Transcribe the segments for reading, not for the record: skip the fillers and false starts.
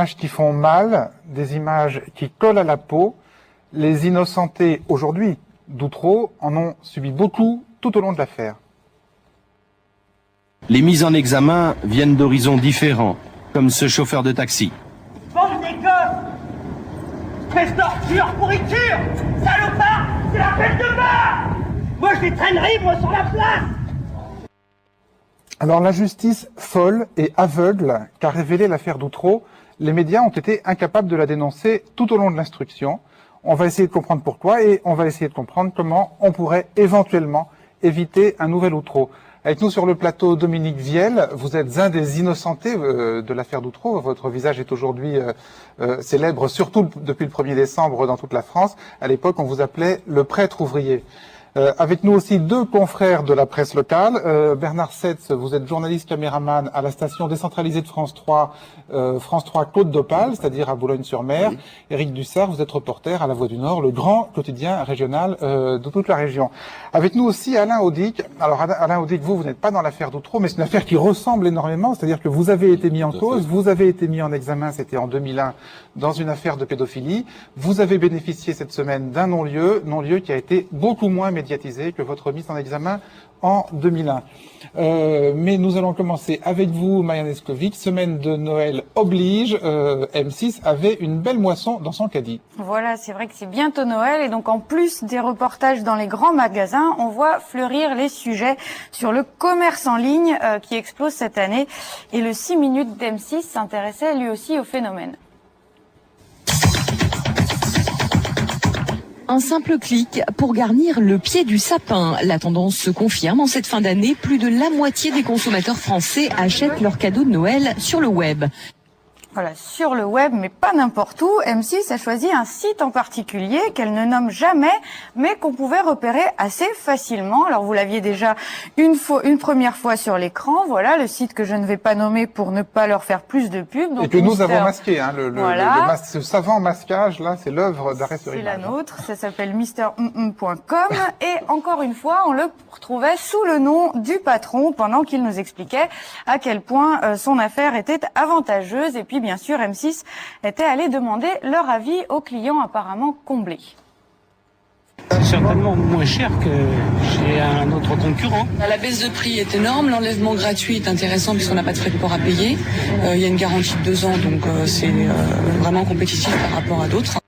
images qui font mal, des images qui collent à la peau. Les innocentés aujourd'hui d'Outreau en ont subi beaucoup tout au long de l'affaire. Les mises en examen viennent d'horizons différents, comme ce chauffeur de taxi. Bande des gosses! Espèce d'ordure, pourriture! Salopard! C'est la fête de bar! Moi je les traînerai, moi, sur la place! Alors la justice folle et aveugle qu'a révélé l'affaire d'Outreau, les médias ont été incapables de la dénoncer tout au long de l'instruction. On va essayer de comprendre pourquoi et on va essayer de comprendre comment on pourrait éventuellement éviter un nouvel Outreau. Avec nous sur le plateau, Dominique Viel, vous êtes un des innocentés de l'affaire d'Outreau. Votre visage est aujourd'hui célèbre, surtout depuis le 1er décembre dans toute la France. À l'époque, on vous appelait le prêtre ouvrier. Avec nous aussi deux confrères de la presse locale. Bernard Setz, vous êtes journaliste caméraman à la station décentralisée de France 3 Côte d'Opale, c'est-à-dire à Boulogne-sur-Mer. Oui. Éric Dussart, vous êtes reporter à La Voix du Nord, le grand quotidien régional de toute la région. Avec nous aussi Alain Audic. Alors Alain Audic, vous n'êtes pas dans l'affaire d'Outreau, mais c'est une affaire qui ressemble énormément, c'est-à-dire que vous avez été mis en cause, vous avez été mis en examen, c'était en 2001, dans une affaire de pédophilie. Vous avez bénéficié cette semaine d'un non-lieu qui a été beaucoup moins médiatisé que votre mise en examen en 2001. Mais nous allons commencer avec vous, Marianne Escovic. Semaine de Noël oblige. M6 avait une belle moisson dans son caddie. Voilà, c'est vrai que c'est bientôt Noël et donc en plus des reportages dans les grands magasins, on voit fleurir les sujets sur le commerce en ligne qui explose cette année. Et le 6 minutes d'M6 s'intéressait lui aussi au phénomène. Un simple clic pour garnir le pied du sapin. La tendance se confirme en cette fin d'année. Plus de la moitié des consommateurs français achètent leurs cadeaux de Noël sur le web. Voilà, sur le web, mais pas n'importe où. M6 a choisi un site en particulier qu'elle ne nomme jamais, mais qu'on pouvait repérer assez facilement. Alors, vous l'aviez déjà une première fois sur l'écran. Voilà, le site que je ne vais pas nommer pour ne pas leur faire plus de pub. Donc, et que nous avons masqué, hein, ce savant masquage, là, c'est l'œuvre d'Arrêt sur Image. C'est la nôtre. Ça s'appelle MrMM.com. Et encore une fois, on le retrouvait sous le nom du patron pendant qu'il nous expliquait à quel point son affaire était avantageuse. Et puis, bien sûr, M6 était allé demander leur avis aux clients apparemment comblés. Certainement moins cher que chez un autre concurrent. La baisse de prix est énorme, l'enlèvement gratuit est intéressant puisqu'on n'a pas de frais de port à payer. Il y a une garantie de 2 ans, donc c'est vraiment compétitif par rapport à d'autres.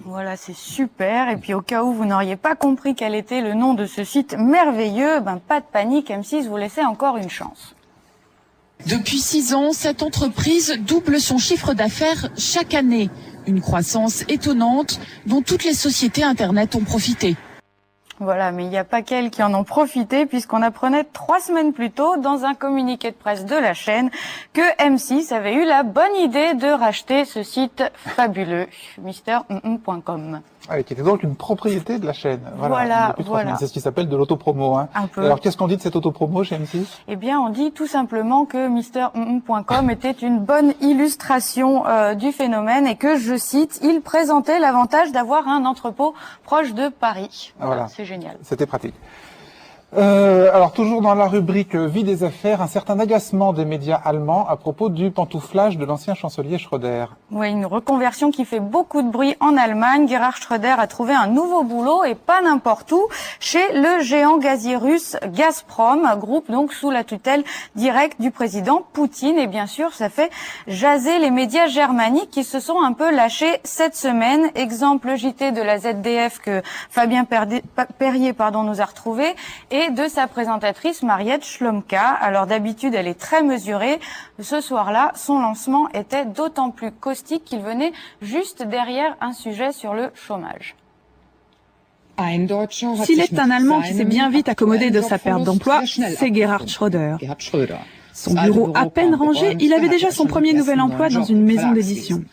Voilà, c'est super. Et puis au cas où vous n'auriez pas compris quel était le nom de ce site merveilleux, pas de panique, M6 vous laissait encore une chance. Depuis 6 ans, cette entreprise double son chiffre d'affaires chaque année. Une croissance étonnante dont toutes les sociétés Internet ont profité. Voilà, mais il n'y a pas qu'elles qui en ont profité puisqu'on apprenait 3 semaines plus tôt dans un communiqué de presse de la chaîne que M6 avait eu la bonne idée de racheter ce site fabuleux, MrMM.com. Ah, qui était donc une propriété de la chaîne. Voilà. C'est ce qui s'appelle de l'autopromo. Hein. Un peu. Alors, qu'est-ce qu'on dit de cette autopromo chez M6 ? Eh bien, on dit tout simplement que MrMM.com était une bonne illustration du phénomène et que, je cite, il présentait l'avantage d'avoir un entrepôt proche de Paris. Voilà. C'est génial. C'était pratique. Alors, toujours dans la rubrique vie des affaires, un certain agacement des médias allemands à propos du pantouflage de l'ancien chancelier Schröder. Oui, une reconversion qui fait beaucoup de bruit en Allemagne. Gerhard Schröder a trouvé un nouveau boulot et pas n'importe où, chez le géant gazier russe Gazprom, groupe donc sous la tutelle directe du président Poutine. Et bien sûr, ça fait jaser les médias germaniques qui se sont un peu lâchés cette semaine. Exemple JT de la ZDF que Fabien Perrier nous a retrouvé et de sa présentatrice Mariette Schlomka. Alors d'habitude, elle est très mesurée. Ce soir-là, son lancement était d'autant plus caustique qu'il venait juste derrière un sujet sur le chômage. S'il est un Allemand qui s'est bien vite accommodé de sa perte d'emploi, c'est Gerhard Schröder. Son bureau à peine rangé, il avait déjà son premier nouvel emploi dans une maison d'édition.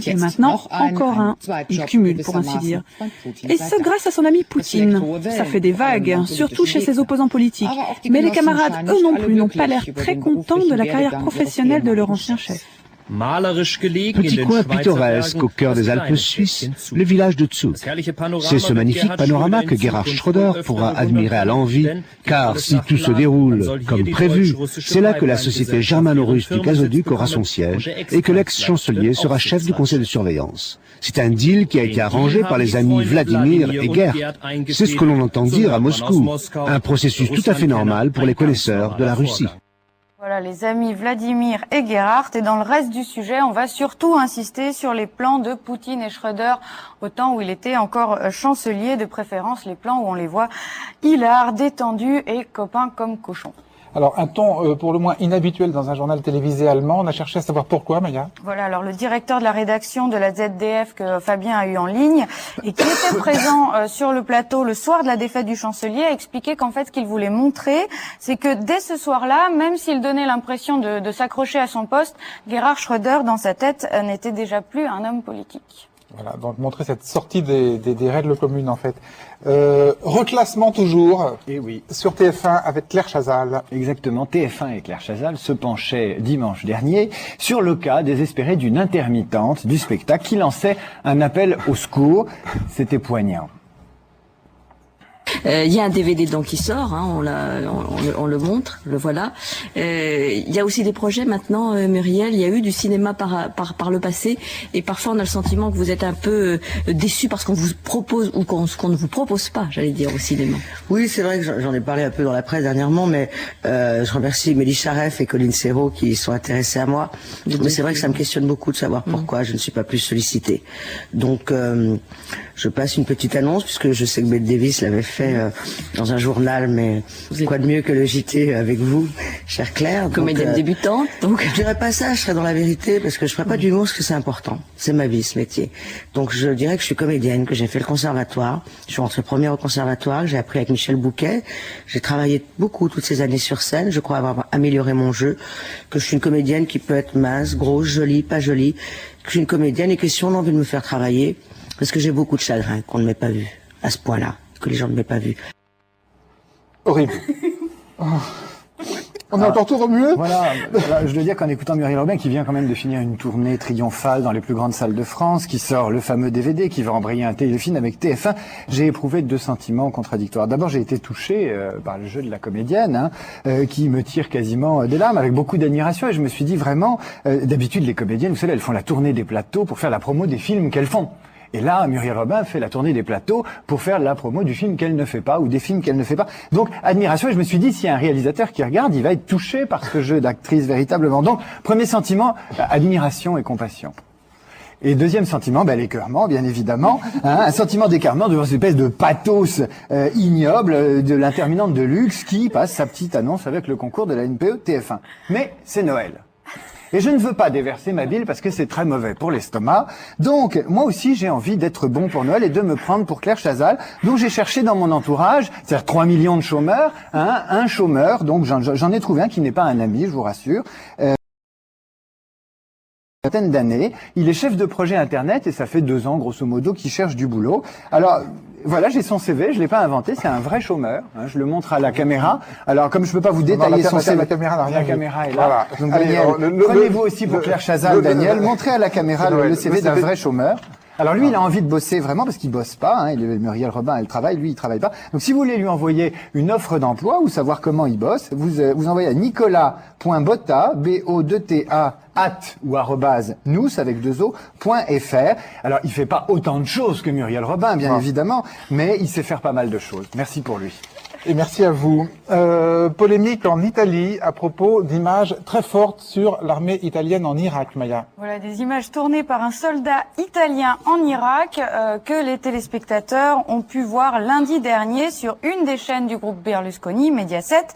Et maintenant, encore un. Il cumule, pour ainsi dire. Et ce, grâce à son ami Poutine. Ça fait des vagues, surtout chez ses opposants politiques. Mais les camarades, eux non plus, n'ont pas l'air très contents de la carrière professionnelle de leur ancien chef. Petit coin pittoresque au cœur des Alpes suisses, le village de Zug. C'est ce magnifique panorama que Gerhard Schröder pourra admirer à l'envi, car si tout se déroule comme prévu, c'est là que la société germano-russe du gazoduc aura son siège et que l'ex-chancelier sera chef du conseil de surveillance. C'est un deal qui a été arrangé par les amis Vladimir et Gerd. C'est ce que l'on entend dire à Moscou. Un processus tout à fait normal pour les connaisseurs de la Russie. Voilà, les amis Vladimir et Gerhard. Et dans le reste du sujet, on va surtout insister sur les plans de Poutine et Schröder au temps où il était encore chancelier, de préférence les plans où on les voit hilars, détendus et copains comme cochons. Alors, un ton pour le moins inhabituel dans un journal télévisé allemand. On a cherché à savoir pourquoi, Maya. Voilà, alors le directeur de la rédaction de la ZDF que Fabien a eu en ligne et qui était présent sur le plateau le soir de la défaite du chancelier a expliqué qu'en fait, ce qu'il voulait montrer, c'est que dès ce soir-là, même s'il donnait l'impression de s'accrocher à son poste, Gerhard Schröder, dans sa tête, n'était déjà plus un homme politique. Voilà, donc montrer cette sortie des règles communes en fait. Reclassement toujours sur TF1 avec Claire Chazal. Exactement, TF1 et Claire Chazal se penchaient dimanche dernier sur le cas désespéré d'une intermittente du spectacle qui lançait un appel au secours. C'était poignant. Il y a un DVD donc qui sort, hein, on le montre, le voilà. Il y a aussi des projets maintenant, Muriel. Il y a eu du cinéma par le passé, et parfois on a le sentiment que vous êtes un peu déçu parce qu'on vous propose ou qu'on ne vous propose pas, j'allais dire, au cinéma. Oui, c'est vrai que j'en ai parlé un peu dans la presse dernièrement, mais je remercie Mélie Charef et Colline Serrault qui sont intéressés à moi. Mais c'est vrai que ça me questionne beaucoup de savoir pourquoi je ne suis pas plus sollicitée. Donc je passe une petite annonce puisque je sais que Bette Davis l'avait fait dans un journal, mais quoi de mieux que le JT avec vous, chère Claire. Comédienne débutante, donc. Je dirais pas ça, je serais dans la vérité, parce que je ferais pas d'humour, parce que c'est important. C'est ma vie, ce métier. Donc je dirais que je suis comédienne, que j'ai fait le conservatoire. Je suis rentrée première au conservatoire, que j'ai appris avec Michel Bouquet. J'ai travaillé beaucoup toutes ces années sur scène. Je crois avoir amélioré mon jeu. Que je suis une comédienne qui peut être mince, grosse, jolie, pas jolie. Que je suis une comédienne et que si on a envie de me faire travailler, parce que j'ai beaucoup de chagrin qu'on ne m'ait pas vu à ce point-là, que les gens ne m'aient pas vu. Horrible. On est encore tout remué. Voilà, je dois dire qu'en écoutant Muriel Robin, qui vient quand même de finir une tournée triomphale dans les plus grandes salles de France, qui sort le fameux DVD, qui va embrayer un téléfilm avec TF1, j'ai éprouvé deux sentiments contradictoires. D'abord, j'ai été touché par le jeu de la comédienne, qui me tire quasiment des larmes, avec beaucoup d'admiration, et je me suis dit vraiment, d'habitude les comédiennes, vous savez, elles font la tournée des plateaux pour faire la promo des films qu'elles font. Et là, Muriel Robin fait la tournée des plateaux pour faire la promo du film qu'elle ne fait pas ou des films qu'elle ne fait pas. Donc, admiration. Et je me suis dit, s'il y a un réalisateur qui regarde, il va être touché par ce jeu d'actrice véritablement. Donc, premier sentiment, admiration et compassion. Et deuxième sentiment, l'écœurement, bien évidemment. Un sentiment d'écœurement devant cette espèce de pathos ignoble de l'interminante de luxe qui passe sa petite annonce avec le concours de la NPE TF1. Mais c'est Noël. Et je ne veux pas déverser ma bile parce que c'est très mauvais pour l'estomac. Donc, moi aussi, j'ai envie d'être bon pour Noël et de me prendre pour Claire Chazal. Donc, j'ai cherché dans mon entourage, c'est-à-dire 3 millions de chômeurs, un chômeur. Donc, j'en ai trouvé un qui n'est pas un ami, je vous rassure. Vingtaine d'années. Il est chef de projet Internet et ça fait 2 ans, grosso modo, qu'il cherche du boulot. Alors, voilà, j'ai son CV, je l'ai pas inventé, c'est un vrai chômeur. Je le montre à la caméra. Alors, comme je peux pas vous détailler son CV, la caméra n'a rien la vu. caméra est là. Voilà. Donc, Allez, Daniel, prenez-vous aussi pour Claire Chazal, Daniel. Montrez à la caméra le CV d'un vrai chômeur. Alors lui, il a envie de bosser vraiment parce qu'il bosse pas. Muriel Robin, elle travaille, lui, il travaille pas. Donc si vous voulez lui envoyer une offre d'emploi ou savoir comment il bosse, vous envoyez à nicolas.botta, B-O-2-T-A, ou @nous avec 2o.fr. Alors il fait pas autant de choses que Muriel Robin, bien évidemment, mais il sait faire pas mal de choses. Merci pour lui. Et merci à vous. Polémique en Italie à propos d'images très fortes sur l'armée italienne en Irak, Maya. Voilà, des images tournées par un soldat italien en Irak que les téléspectateurs ont pu voir lundi dernier sur une des chaînes du groupe Berlusconi, Mediaset,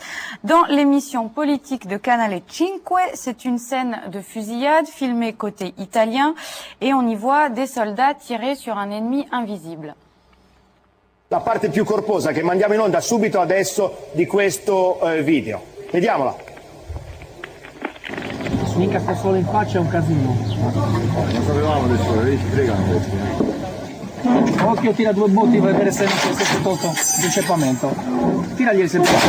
dans l'émission politique de Canale 5. C'est une scène de fusillade filmée côté italien et on y voit des soldats tirer sur un ennemi invisible. La parte più corposa che mandiamo in onda subito adesso di questo video. Vediamola. Mi incassa solo in faccia è un casino. Non sapevamo adesso, vedi, fregando. Occhio, tira 2 botti per vedere se non c'è sotto l'inceppamento. Tiragli il serpente.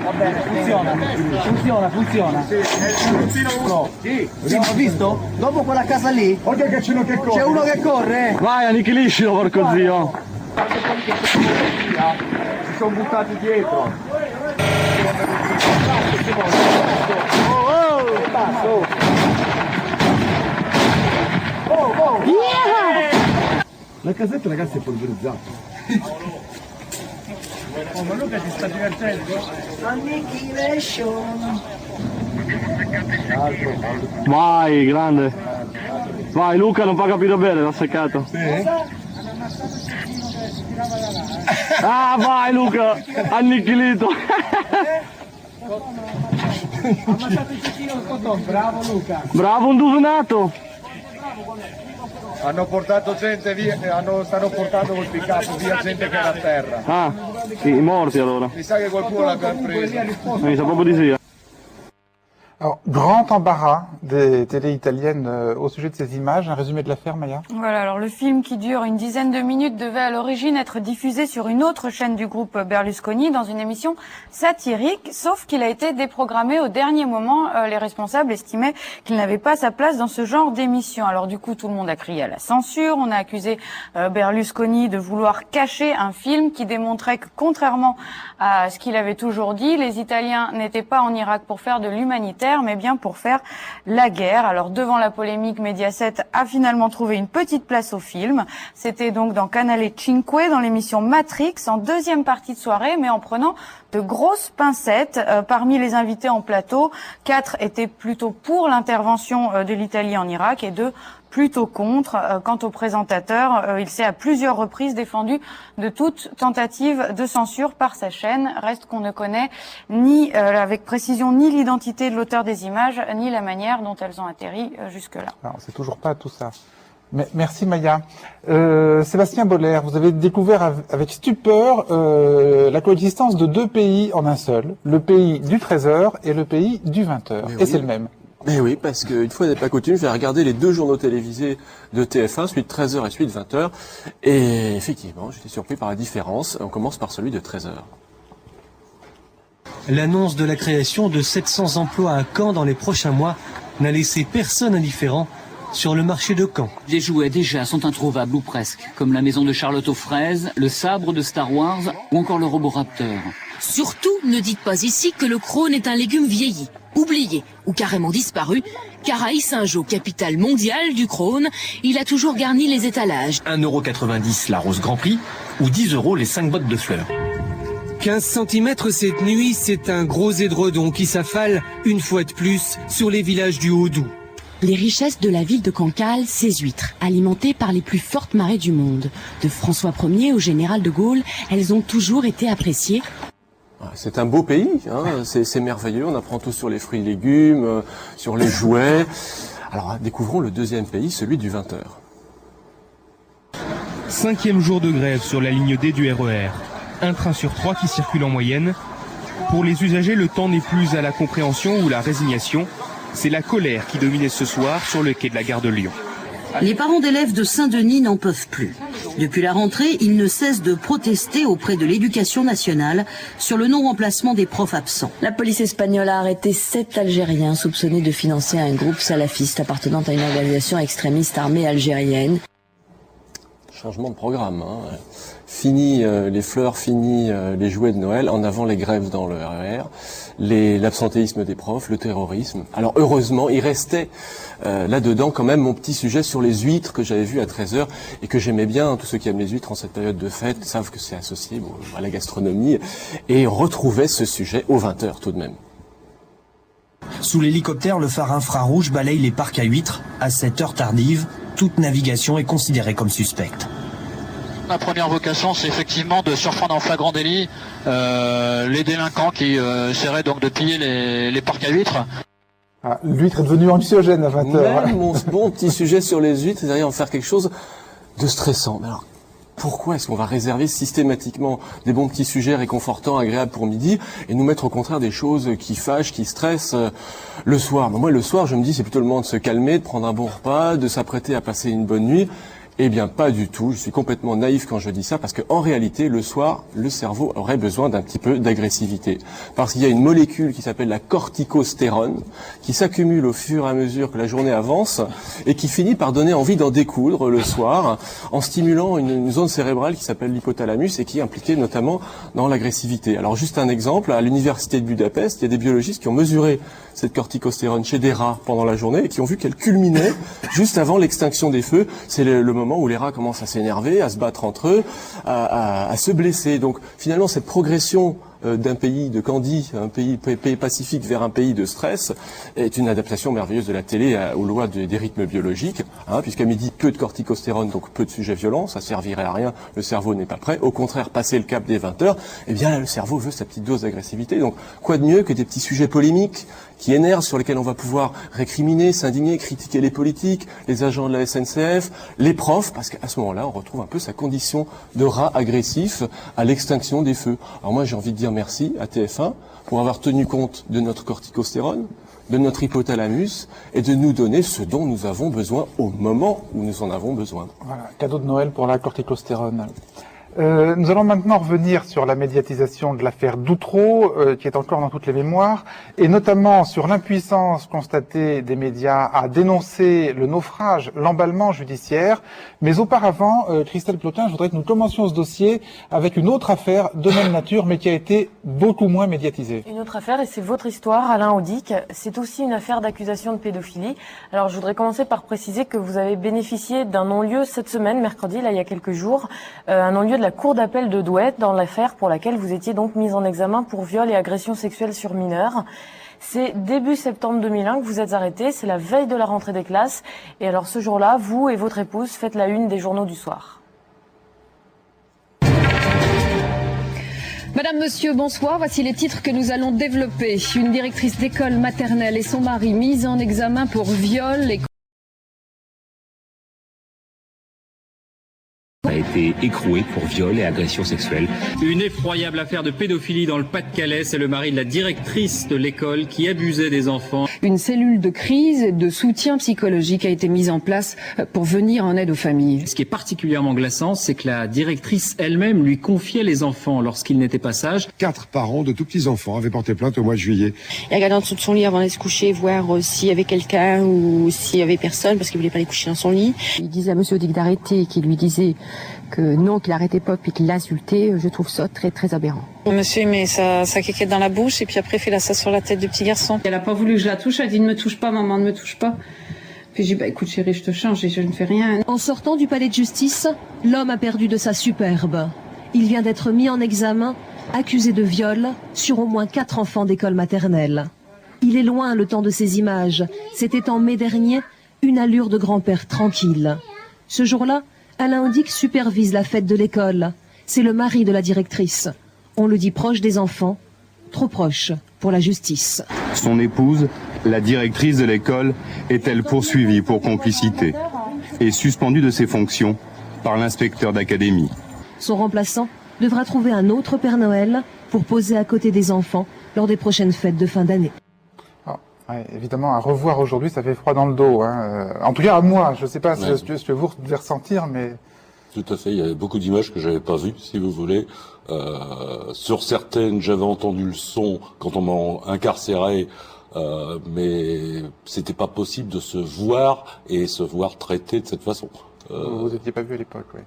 Va bene, funziona. No. Sì, abbiamo visto? Dopo quella casa lì, Oddio che c'è uno che corre. c'è uno che corre. Vai, annichiliscilo, porco zio. Si sono buttati dietro. La casetta ragazzi è polverizzata. Oh, ma Luca si sta divertendo? Annihilation. Vai, grande. Vai, Luca non fa capito bene, l'ha seccato. Sì? Ah, vai Luca, annichilito. Ammazzato il cecchino del cotone, bravo Luca. Bravo, un duvenato. Hanno portato gente via, stanno portando col pick-up via gente che era a terra. Ah, i morti allora. Mi sa che qualcuno l'ha preso. Mi sa proprio di sì. Alors, grand embarras des télés italiennes au sujet de ces images. Un résumé de l'affaire, Maya? Voilà, alors le film qui dure une dizaine de minutes devait à l'origine être diffusé sur une autre chaîne du groupe Berlusconi dans une émission satirique, sauf qu'il a été déprogrammé au dernier moment. Les responsables estimaient qu'il n'avait pas sa place dans ce genre d'émission. Alors du coup, tout le monde a crié à la censure. On a accusé Berlusconi de vouloir cacher un film qui démontrait que, contrairement à ce qu'il avait toujours dit, les Italiens n'étaient pas en Irak pour faire de l'humanitaire, mais bien pour faire la guerre. Alors devant la polémique, Mediaset a finalement trouvé une petite place au film. C'était donc dans Canale 5, dans l'émission Matrix, en deuxième partie de soirée, mais en prenant de grosses pincettes. Parmi les invités en plateau, 4 étaient plutôt pour l'intervention de l'Italie en Irak et 2 plutôt contre. Quant au présentateur, il s'est à plusieurs reprises défendu de toute tentative de censure par sa chaîne. Reste qu'on ne connaît ni avec précision ni l'identité de l'auteur des images, ni la manière dont elles ont atterri jusque-là. On ne sait toujours pas tout ça. Mais, merci Maya. Sébastien Boller, vous avez découvert avec stupeur la coexistence de 2 pays en un seul, le pays du 13h et le pays du 20h. Et c'est le même. Mais oui, parce qu'une fois n'est pas coutume, j'ai regardé les 2 journaux télévisés de TF1, celui de 13h et celui de 20h, et effectivement, j'étais surpris par la différence. On commence par celui de 13h. L'annonce de la création de 700 emplois à Caen dans les prochains mois n'a laissé personne indifférent sur le marché de Caen. Les jouets déjà sont introuvables ou presque, comme la maison de Charlotte aux fraises, le sabre de Star Wars ou encore le Roboraptor. Surtout, ne dites pas ici que le crône est un légume vieilli, oublié ou carrément disparu, car à Yssingeau, capitale mondiale du crône, il a toujours garni les étalages. 1,90 € la rose Grand Prix ou 10 € les 5 bottes de fleurs. 15 cm cette nuit, c'est un gros édredon qui s'affale une fois de plus sur les villages du Haut-Doubs. Les richesses de la ville de Cancale, ces huîtres, alimentées par les plus fortes marées du monde. De François Ier au général de Gaulle, elles ont toujours été appréciées. C'est un beau pays, hein, c'est merveilleux, on apprend tout sur les fruits et légumes, sur les jouets. Alors découvrons le deuxième pays, celui du 20h. 5e jour de grève sur la ligne D du RER. Un train sur 3 qui circule en moyenne. Pour les usagers, le temps n'est plus à la compréhension ou la résignation. C'est la colère qui dominait ce soir sur le quai de la gare de Lyon. Les parents d'élèves de Saint-Denis n'en peuvent plus. Depuis la rentrée, ils ne cessent de protester auprès de l'Éducation nationale sur le non-remplacement des profs absents. La police espagnole a arrêté 7 Algériens soupçonnés de financer un groupe salafiste appartenant à une organisation extrémiste armée algérienne. Changement de programme, hein. Fini les fleurs, fini les jouets de Noël, en avant les grèves dans le RER, l'absentéisme des profs, le terrorisme. Alors heureusement, il restait là-dedans quand même mon petit sujet sur les huîtres que j'avais vu à 13h et que j'aimais bien. Tous ceux qui aiment les huîtres en cette période de fête savent que c'est associé à la gastronomie. Et on retrouvait ce sujet aux 20h tout de même. Sous l'hélicoptère, le phare infrarouge balaye les parcs à huîtres. À cette heure tardive, toute navigation est considérée comme suspecte. Ma première vocation, c'est effectivement de surprendre en flagrant délit les délinquants qui essaieraient donc de piller les parcs à huîtres. Ah, l'huître est devenue anxiogène à 20h. Même mon bon petit sujet sur les huîtres, c'est en faire quelque chose de stressant. Mais alors, pourquoi est-ce qu'on va réserver systématiquement des bons petits sujets réconfortants, agréables pour midi, et nous mettre au contraire des choses qui fâchent, qui stressent le soir? Moi, le soir, je me dis, c'est plutôt le moment de se calmer, de prendre un bon repas, de s'apprêter à passer une bonne nuit. Eh bien, pas du tout. Je suis complètement naïf quand je dis ça, parce qu'en réalité, le soir, le cerveau aurait besoin d'un petit peu d'agressivité. Parce qu'il y a une molécule qui s'appelle la corticostérone, qui s'accumule au fur et à mesure que la journée avance, et qui finit par donner envie d'en découdre le soir, en stimulant une zone cérébrale qui s'appelle l'hypothalamus, et qui est impliquée notamment dans l'agressivité. Alors, juste un exemple, à l'université de Budapest, il y a des biologistes qui ont mesuré cette corticostérone chez des rats pendant la journée, et qui ont vu qu'elle culminait juste avant l'extinction des feux. C'est le moment où les rats commencent à s'énerver, à se battre entre eux, à se blesser. Donc finalement, cette progression d'un pays de Candie, un pays pacifique vers un pays de stress, est une adaptation merveilleuse de la télé aux lois des rythmes biologiques, puisqu'à midi, peu de corticostérone, donc peu de sujets violents, ça servirait à rien, le cerveau n'est pas prêt. Au contraire, passer le cap des 20 heures, eh bien là, le cerveau veut sa petite dose d'agressivité. Donc quoi de mieux que des petits sujets polémiques qui énervent, sur lesquels on va pouvoir récriminer, s'indigner, critiquer les politiques, les agents de la SNCF, les profs, parce qu'à ce moment-là, on retrouve un peu sa condition de rat agressif à l'extinction des feux. Alors moi, j'ai envie de dire merci à TF1 pour avoir tenu compte de notre corticostérone, de notre hypothalamus, et de nous donner ce dont nous avons besoin au moment où nous en avons besoin. Voilà, cadeau de Noël pour la corticostérone. Nous allons maintenant revenir sur la médiatisation de l'affaire Doutreau, qui est encore dans toutes les mémoires, et notamment sur l'impuissance constatée des médias à dénoncer le naufrage, l'emballement judiciaire. Mais auparavant, Christelle Plotin, je voudrais que nous commencions ce dossier avec une autre affaire de même nature, mais qui a été beaucoup moins médiatisée. Une autre affaire, et c'est votre histoire, Alain Audic. C'est aussi une affaire d'accusation de pédophilie. Alors, je voudrais commencer par préciser que vous avez bénéficié d'un non-lieu cette semaine, mercredi, là, il y a quelques jours, un non-lieu de la cour d'appel de Douai dans l'affaire pour laquelle vous étiez donc mise en examen pour viol et agression sexuelle sur mineurs. C'est début septembre 2001 que vous êtes arrêté, c'est la veille de la rentrée des classes. Et alors ce jour-là, vous et votre épouse faites la une des journaux du soir. Madame, monsieur, bonsoir. Voici les titres que nous allons développer. Une directrice d'école maternelle et son mari mis en examen pour viol et a été écroué pour viol et agression sexuelle. Une effroyable affaire de pédophilie dans le Pas-de-Calais. C'est le mari de la directrice de l'école qui abusait des enfants. Une cellule de crise et de soutien psychologique a été mise en place pour venir en aide aux familles. Ce qui est particulièrement glaçant, c'est que la directrice elle-même lui confiait les enfants lorsqu'ils n'étaient pas sages. 4 parents de tout petits enfants avaient porté plainte au mois de juillet. Il regardait en dessous de son lit avant d'aller se coucher, voir s'il y avait quelqu'un ou s'il y avait personne, parce qu'il voulait pas aller coucher dans son lit. Il disait à monsieur Audic d'arrêter, qui lui disait que non, qu'il arrêtait pas puis qu'il l'insultait. Je trouve ça très très aberrant. Monsieur met sa quéquette dans la bouche et puis après fait ça sur la tête du petit garçon. Elle a pas voulu que je la touche, elle a dit ne me touche pas maman, ne me touche pas. Puis j'ai dit écoute chérie, je te change et je ne fais rien. En sortant du palais de justice, l'homme a perdu de sa superbe. Il vient d'être mis en examen, accusé de viol sur au moins 4 enfants d'école maternelle. Il est loin le temps de ces images. C'était en mai dernier, une allure de grand-père tranquille. Ce jour-là, Alain Audic supervise la fête de l'école. C'est le mari de la directrice. On le dit proche des enfants, trop proche pour la justice. Son épouse, la directrice de l'école, est-elle poursuivie pour complicité et suspendue de ses fonctions par l'inspecteur d'académie. Son remplaçant devra trouver un autre Père Noël pour poser à côté des enfants lors des prochaines fêtes de fin d'année. Ouais, évidemment, à revoir aujourd'hui, ça fait froid dans le dos. En tout cas, à moi, je ne sais pas ce que vous devez ressentir, mais... Tout à fait, il y avait beaucoup d'images que j'avais pas vues, si vous voulez. Sur certaines, j'avais entendu le son quand on m'a incarcéré, mais c'était pas possible de se voir et se voir traité de cette façon. Vous n'étiez pas vu à l'époque, oui.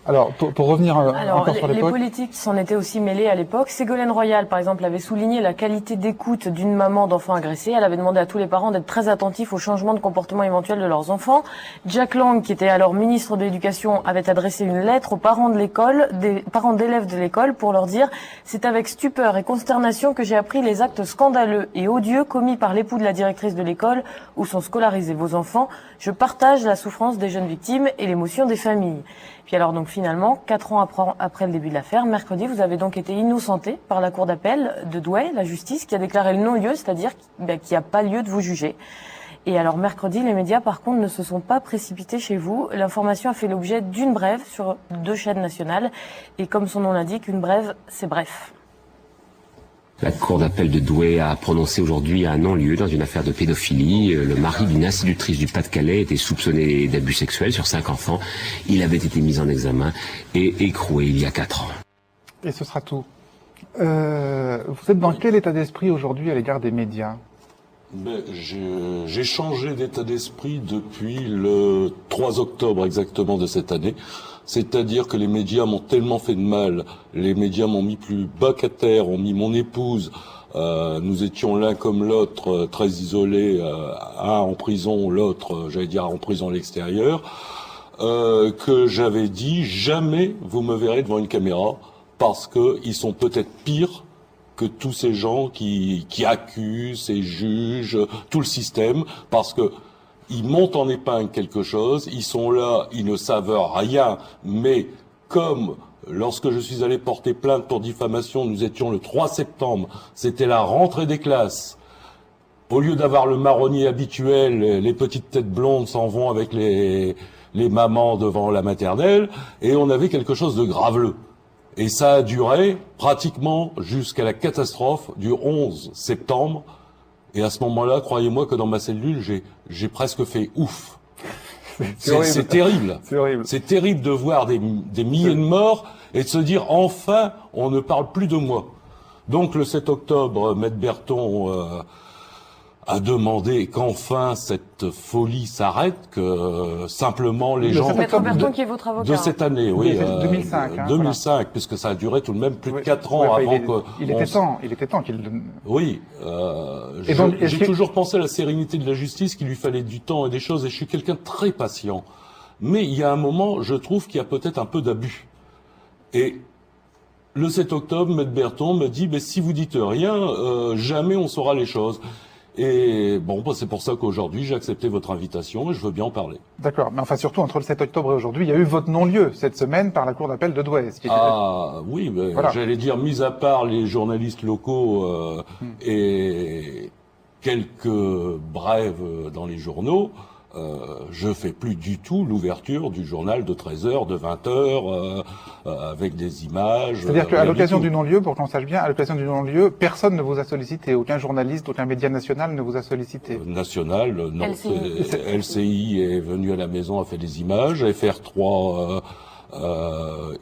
Alors, pour revenir encore sur l'époque... Les politiques s'en étaient aussi mêlés à l'époque. Ségolène Royal, par exemple, avait souligné la qualité d'écoute d'une maman d'enfants agressés. Elle avait demandé à tous les parents d'être très attentifs aux changements de comportement éventuels de leurs enfants. Jack Lang, qui était alors ministre de l'Éducation, avait adressé une lettre aux parents de l'école, des parents d'élèves de l'école, pour leur dire « C'est avec stupeur et consternation que j'ai appris les actes scandaleux et odieux commis par l'époux de la directrice de l'école où sont scolarisés vos enfants. Je partage la souffrance des jeunes victimes et l'émotion des familles. » Puis alors donc finalement, 4 ans après le début de l'affaire, mercredi, vous avez donc été innocenté par la cour d'appel de Douai, la justice, qui a déclaré le non-lieu, c'est-à-dire qu'il n'y a pas lieu de vous juger. Et alors mercredi, les médias par contre ne se sont pas précipités chez vous. L'information a fait l'objet d'une brève sur 2 chaînes nationales. Et comme son nom l'indique, une brève, c'est bref. La cour d'appel de Douai a prononcé aujourd'hui un non-lieu dans une affaire de pédophilie. Le mari d'une institutrice du Pas-de-Calais était soupçonné d'abus sexuels sur 5 enfants. Il avait été mis en examen et écroué il y a 4 ans. Et ce sera tout. Vous êtes dans quel état d'esprit aujourd'hui à l'égard des médias ? J'ai changé d'état d'esprit depuis le 3 octobre exactement de cette année. C'est-à-dire que les médias m'ont tellement fait de mal, les médias m'ont mis plus bas qu'à terre, ont mis mon épouse, nous étions l'un comme l'autre très isolés, un en prison, l'autre, en prison à l'extérieur, que j'avais dit jamais vous me verrez devant une caméra, parce que ils sont peut-être pires que tous ces gens qui accusent et jugent tout le système, parce que ils montent en épingle quelque chose, ils sont là, ils ne savent rien, mais comme lorsque je suis allé porter plainte pour diffamation, nous étions le 3 septembre, c'était la rentrée des classes. Au lieu d'avoir le marronnier habituel, les petites têtes blondes s'en vont avec les mamans devant la maternelle, et on avait quelque chose de graveleux. Et ça a duré pratiquement jusqu'à la catastrophe du 11 septembre. Et à ce moment-là, croyez-moi que dans ma cellule, j'ai presque fait ouf. C'est terrible. C'est horrible. C'est terrible de voir des milliers de morts et de se dire enfin, on ne parle plus de moi. Donc le 7 octobre, Maître Berton a demandé qu'enfin cette folie s'arrête, que simplement les gens... Maître Berton qui est votre avocat. De cette année, oui. 2005. 2005, puisque ça a duré tout de même plus de 4 ans avant que... Il était temps qu'il... Oui. J'ai toujours pensé à la sérénité de la justice, qu'il lui fallait du temps et des choses, et je suis quelqu'un de très patient. Mais il y a un moment, je trouve qu'il y a peut-être un peu d'abus. Et le 7 octobre, Maître Berton me dit, si vous dites rien, jamais on saura les choses. Et bon, c'est pour ça qu'aujourd'hui, j'ai accepté votre invitation et je veux bien en parler. D'accord, mais enfin surtout entre le 7 octobre et aujourd'hui, il y a eu votre non-lieu cette semaine par la cour d'appel de Douai. Oui, mais voilà. J'allais dire, mis à part les journalistes locaux et quelques brèves dans les journaux, je fais plus du tout l'ouverture du journal de 13h, de 20h, avec des images. C'est-à-dire qu'à l'occasion du non-lieu, pour qu'on sache bien, à l'occasion du non-lieu, personne ne vous a sollicité, aucun journaliste, aucun média national ne vous a sollicité. National, non. LCI est venu à la maison, a fait des images, FR3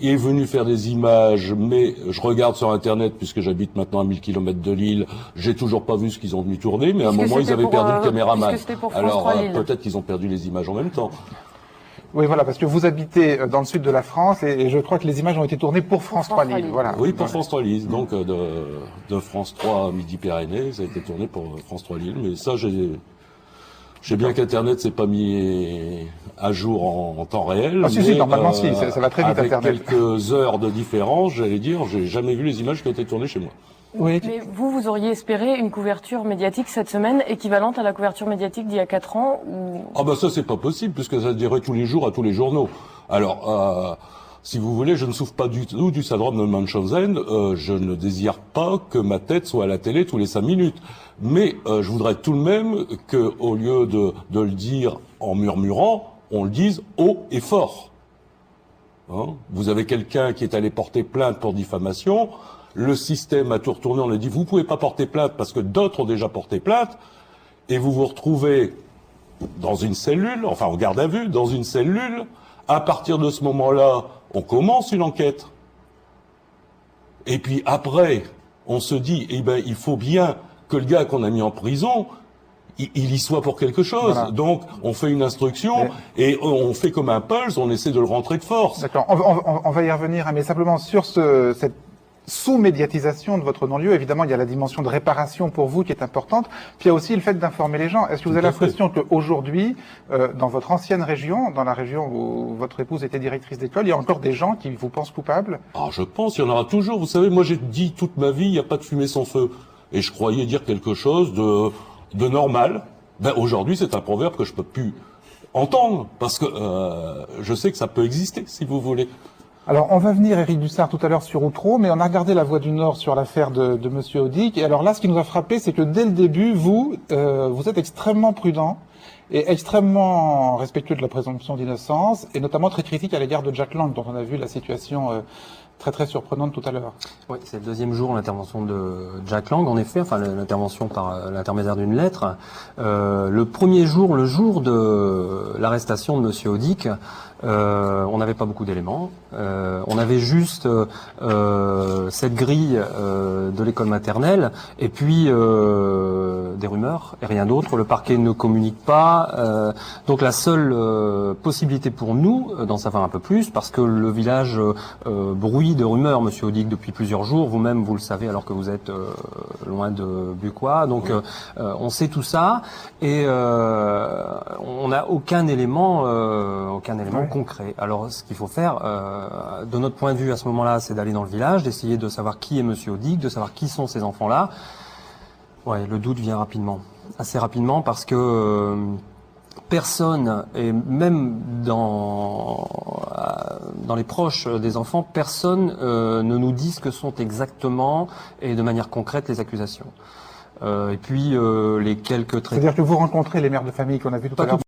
est venu faire des images, mais je regarde sur Internet, puisque j'habite maintenant à 1000 km de Lille, j'ai toujours pas vu ce qu'ils ont venu tourner, mais à un moment ils avaient perdu le caméraman. Alors peut-être qu'ils ont perdu les images en même temps. Oui, voilà, parce que vous habitez dans le sud de la France et je crois que les images ont été tournées pour France 3 Lille. Voilà. Oui, pour France 3 Lille. Donc de France 3 Midi-Pyrénées, ça a été tourné pour France 3 Lille, mais ça j'ai bien qu'Internet s'est pas mis à jour en temps réel. Ah si, normalement si, ça va très vite avec Internet. Avec quelques heures de différence, j'allais dire, j'ai jamais vu les images qui ont été tournées chez moi. Oui. Mais vous auriez espéré une couverture médiatique cette semaine équivalente à la couverture médiatique d'il y a 4 ans ou... Ça c'est pas possible puisque ça se dirait tous les jours à tous les journaux. Alors, si vous voulez, je ne souffre pas du tout du syndrome de Munchausen. Je ne désire pas que ma tête soit à la télé tous les 5 minutes. Mais je voudrais tout de même que, au lieu de le dire en murmurant, on le dise haut et fort. Vous avez quelqu'un qui est allé porter plainte pour diffamation. Le système a tout retourné. On a dit vous pouvez pas porter plainte parce que d'autres ont déjà porté plainte. Et vous vous retrouvez dans une cellule, enfin en garde à vue, dans une cellule. À partir de ce moment-là, on commence une enquête. Et puis après, on se dit, il faut bien que le gars qu'on a mis en prison, il y soit pour quelque chose. Voilà. Donc, on fait une instruction et on fait comme un pulse, on essaie de le rentrer de force. D'accord. On va y revenir, mais simplement sur cette sous-médiatisation de votre non-lieu. Évidemment, il y a la dimension de réparation pour vous qui est importante. Puis il y a aussi le fait d'informer les gens. Est-ce que vous avez l'impression qu'aujourd'hui, dans votre ancienne région, dans la région où votre épouse était directrice d'école, il y a encore des gens qui vous pensent coupable? Je pense, il y en aura toujours. Vous savez, moi j'ai dit toute ma vie, il n'y a pas de fumée sans feu. Et je croyais dire quelque chose de normal. Aujourd'hui, c'est un proverbe que je peux plus entendre parce que je sais que ça peut exister, si vous voulez. Alors, on va venir, Éric Dussart, tout à l'heure sur Outreau, mais on a regardé La Voix du Nord sur l'affaire de Monsieur Audic. Et alors là, ce qui nous a frappé, c'est que dès le début, vous êtes extrêmement prudent et extrêmement respectueux de la présomption d'innocence, et notamment très critique à l'égard de Jack Lang, dont on a vu la situation très surprenante tout à l'heure. Oui, c'est le deuxième jour l'intervention de Jack Lang, en effet, enfin l'intervention par l'intermédiaire d'une lettre. Le premier jour, le jour de l'arrestation de Monsieur Audic, on n'avait pas beaucoup d'éléments. On avait juste cette grille de l'école maternelle et puis des rumeurs et rien d'autre. Le parquet ne communique pas. Donc la seule possibilité pour nous d'en savoir un peu plus, parce que le village bruit de rumeurs, Monsieur Audic, depuis plusieurs jours. Vous-même, vous le savez, alors que vous êtes loin de Bucois. Donc on sait tout ça et on n'a aucun élément concret. Alors, ce qu'il faut faire, de notre point de vue à ce moment-là, c'est d'aller dans le village, d'essayer de savoir qui est Monsieur Audic, de savoir qui sont ces enfants-là. Ouais, le doute vient rapidement, assez rapidement, parce que personne, et même dans les proches des enfants, personne ne nous dit ce que sont exactement et de manière concrète les accusations. Et puis les quelques traits. C'est-à-dire que vous rencontrez les mères de famille qu'on a vu tout à l'heure.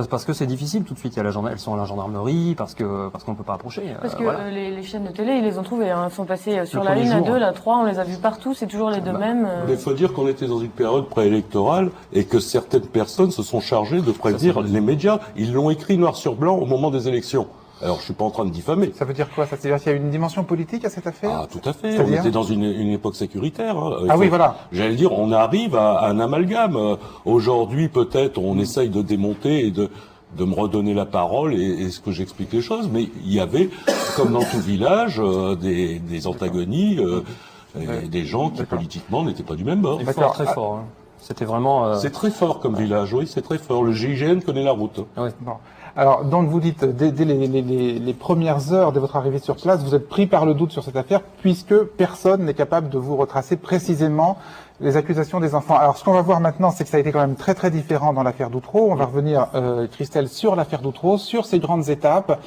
Parce que c'est difficile tout de suite. Elles sont à la gendarmerie parce qu'on ne peut pas approcher. Parce que voilà. les chaînes de télé, ils les ont trouvées. Ils sont passés sur la 1, la 2, la 3. On les a vus partout. C'est toujours les deux mêmes. Mais il faut dire qu'on était dans une période préélectorale et que certaines personnes se sont chargées de prédire les médias. Ils l'ont écrit noir sur blanc au moment des élections. Alors, je suis pas en train de diffamer. Ça veut dire quoi? Ça veut dire qu'il y a une dimension politique à cette affaire? Ah, tout à fait. On était dans une époque sécuritaire. Hein. Oui, voilà. J'allais dire, on arrive à un amalgame. Aujourd'hui, peut-être, on essaye de démonter et de me redonner la parole et ce que j'explique les choses. Mais il y avait, comme dans tout village, des antagonies, des gens qui politiquement n'étaient pas du même bord. Très fort. Hein. C'était vraiment. C'est très fort comme village, oui, c'est très fort. Le GIGN connaît la route. Oui. Bon. Alors, donc vous dites, dès les premières heures de votre arrivée sur place, vous êtes pris par le doute sur cette affaire, puisque personne n'est capable de vous retracer précisément les accusations des enfants. Alors, ce qu'on va voir maintenant, c'est que ça a été quand même très différent dans l'affaire d'Outreau. On va revenir, Christelle, sur l'affaire d'Outreau, sur ces grandes étapes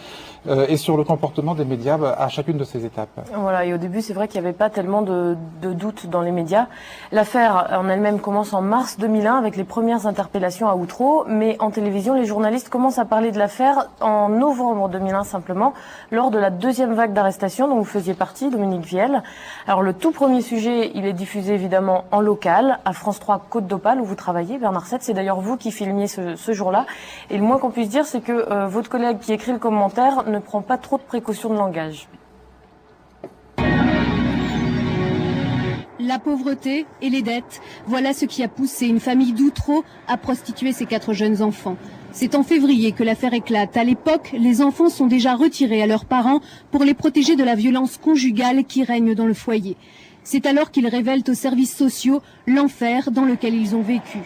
et sur le comportement des médias à chacune de ces étapes. Voilà, et au début, c'est vrai qu'il n'y avait pas tellement de doutes dans les médias. L'affaire en elle-même commence en mars 2001 avec les premières interpellations à Outreau, mais en télévision, les journalistes commencent à parler de l'affaire en novembre 2001 simplement, lors de la deuxième vague d'arrestations dont vous faisiez partie, Dominique Viel. Alors, le tout premier sujet, il est diffusé évidemment en local, à France 3 Côte d'Opale, où vous travaillez, Bernard Sett. C'est d'ailleurs vous qui filmiez ce jour-là. Et le moins qu'on puisse dire, c'est que votre collègue qui écrit le commentaire ne prend pas trop de précautions de langage. La pauvreté et les dettes, voilà ce qui a poussé une famille d'Outreau à prostituer ses 4 jeunes enfants. C'est en février que l'affaire éclate. À l'époque, les enfants sont déjà retirés à leurs parents pour les protéger de la violence conjugale qui règne dans le foyer. C'est alors qu'ils révèlent aux services sociaux l'enfer dans lequel ils ont vécu.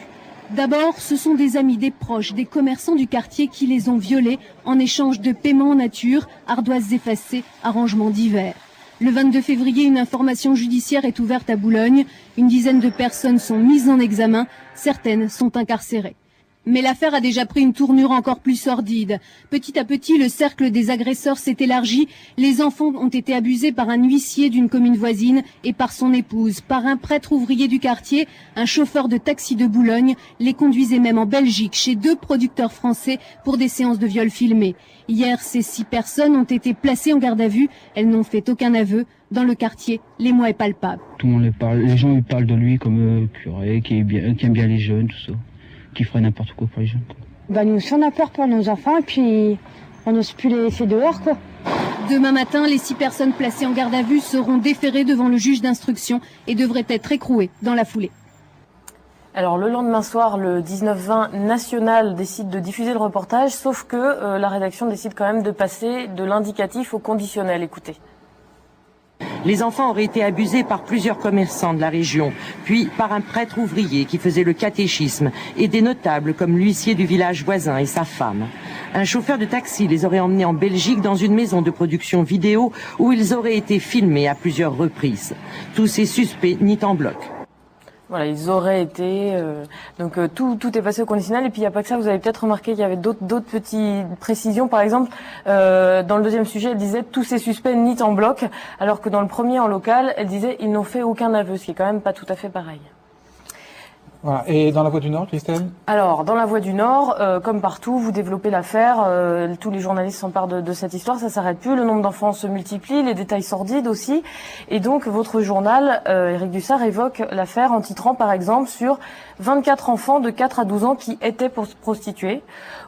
D'abord, ce sont des amis, des proches, des commerçants du quartier qui les ont violés en échange de paiements en nature, ardoises effacées, arrangements divers. Le 22 février, une information judiciaire est ouverte à Boulogne. Une dizaine de personnes sont mises en examen, certaines sont incarcérées. Mais l'affaire a déjà pris une tournure encore plus sordide. Petit à petit, le cercle des agresseurs s'est élargi. Les enfants ont été abusés par un huissier d'une commune voisine et par son épouse, par un prêtre ouvrier du quartier, un chauffeur de taxi de Boulogne, les conduisait même en Belgique chez 2 producteurs français pour des séances de viol filmées. Hier, ces 6 personnes ont été placées en garde à vue. Elles n'ont fait aucun aveu. Dans le quartier, l'émoi est palpable. Tout le monde parle. Les gens ils parlent de lui comme curé, qui aime bien les jeunes, tout ça. Qui ferait n'importe quoi pour les jeunes. Nous aussi on a peur pour nos enfants et puis on n'ose plus les laisser dehors quoi. Demain matin, les 6 personnes placées en garde à vue seront déférées devant le juge d'instruction et devraient être écrouées dans la foulée. Alors le lendemain soir, le 19-20 national décide de diffuser le reportage, sauf que la rédaction décide quand même de passer de l'indicatif au conditionnel. Écoutez. Les enfants auraient été abusés par plusieurs commerçants de la région, puis par un prêtre ouvrier qui faisait le catéchisme et des notables comme l'huissier du village voisin et sa femme. Un chauffeur de taxi les aurait emmenés en Belgique dans une maison de production vidéo où ils auraient été filmés à plusieurs reprises. Tous ces suspects nient en bloc. Voilà, ils auraient été... donc tout est passé au conditionnel. Et puis il n'y a pas que ça, vous avez peut-être remarqué qu'il y avait d'autres petites précisions. Par exemple, dans le deuxième sujet, elle disait « tous ces suspects nient en bloc », alors que dans le premier, en local, elle disait « ils n'ont fait aucun aveu », ce qui est quand même pas tout à fait pareil. Voilà. Et dans la Voix du Nord, Christelle? Alors, dans la Voix du Nord, comme partout, vous développez l'affaire, tous les journalistes s'emparent de cette histoire, ça s'arrête plus, le nombre d'enfants se multiplie, les détails sordides aussi, et donc votre journal, Éric Dussart, évoque l'affaire en titrant par exemple sur 24 enfants de 4 à 12 ans qui étaient prostitués,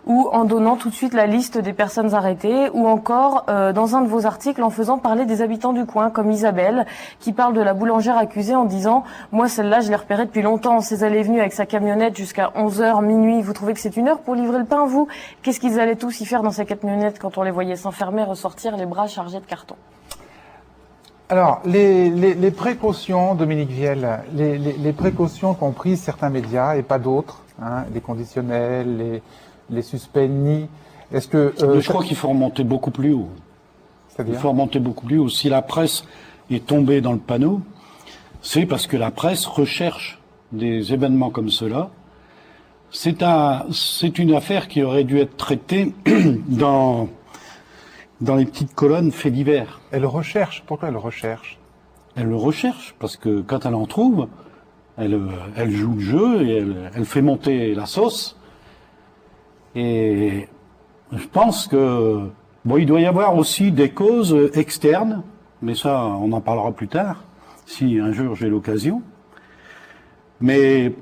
ou en donnant tout de suite la liste des personnes arrêtées, ou encore dans un de vos articles en faisant parler des habitants du coin, comme Isabelle, qui parle de la boulangère accusée en disant « Moi, celle-là, je l'ai repérée depuis longtemps, on s'est allé venue avec sa camionnette jusqu'à 11h, minuit. Vous trouvez que c'est une heure pour livrer le pain, vous? Qu'est-ce qu'ils allaient tous y faire dans ces camionnettes quand on les voyait s'enfermer, ressortir les bras chargés de carton ?» Alors, les précautions, Dominique Viel, les précautions qu'ont prises certains médias et pas d'autres, hein, les conditionnels, les suspects nient, est-ce que... je crois qu'il faut remonter beaucoup plus haut. Il faut remonter beaucoup plus haut. Si la presse est tombée dans le panneau, c'est parce que la presse recherche des événements comme cela. C'est une affaire qui aurait dû être traitée dans les petites colonnes faits divers. Elle recherche. Pourquoi elle recherche? Elle le recherche parce que quand elle en trouve, elle joue le jeu et elle fait monter la sauce. Et je pense que il doit y avoir aussi des causes externes, mais ça, on en parlera plus tard, si un jour j'ai l'occasion. Mais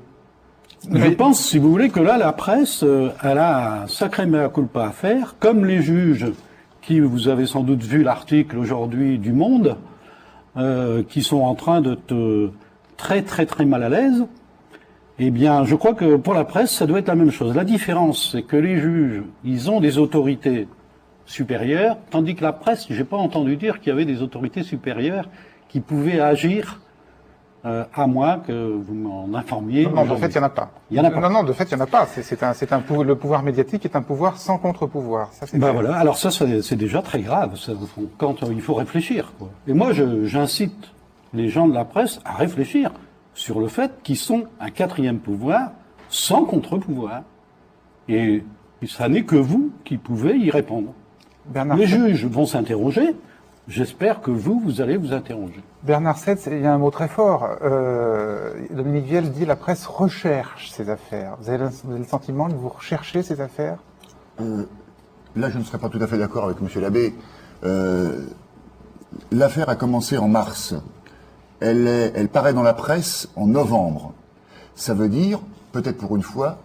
je pense, si vous voulez, que là, la presse, elle a un sacré mea culpa à faire, comme les juges, qui, vous avez sans doute vu l'article aujourd'hui du Monde, qui sont en train de te très très très mal à l'aise. Eh bien, je crois que pour la presse, ça doit être la même chose. La différence, c'est que les juges, ils ont des autorités supérieures, tandis que la presse, j'ai pas entendu dire qu'il y avait des autorités supérieures qui pouvaient agir, à moins que vous m'en informiez. Non, de fait, il n'y en a pas. Il y en a pas. Non, de fait, il n'y en a pas. Le pouvoir médiatique est un pouvoir sans contre-pouvoir. Ça, c'est voilà. Alors ça, c'est déjà très grave, ça, quand il faut réfléchir, quoi. Et moi, j'incite les gens de la presse à réfléchir sur le fait qu'ils sont un quatrième pouvoir sans contre-pouvoir. Et ça n'est que vous qui pouvez y répondre. Les juges vont s'interroger. J'espère que vous allez vous interroger. Bernard Setz, il y a un mot très fort. Dominique Viel dit la presse recherche ces affaires. Vous avez le sentiment que vous recherchez ces affaires? Là, je ne serais pas tout à fait d'accord avec M. Labbé. L'affaire a commencé en mars. Elle paraît dans la presse en novembre. Ça veut dire, peut-être pour une fois,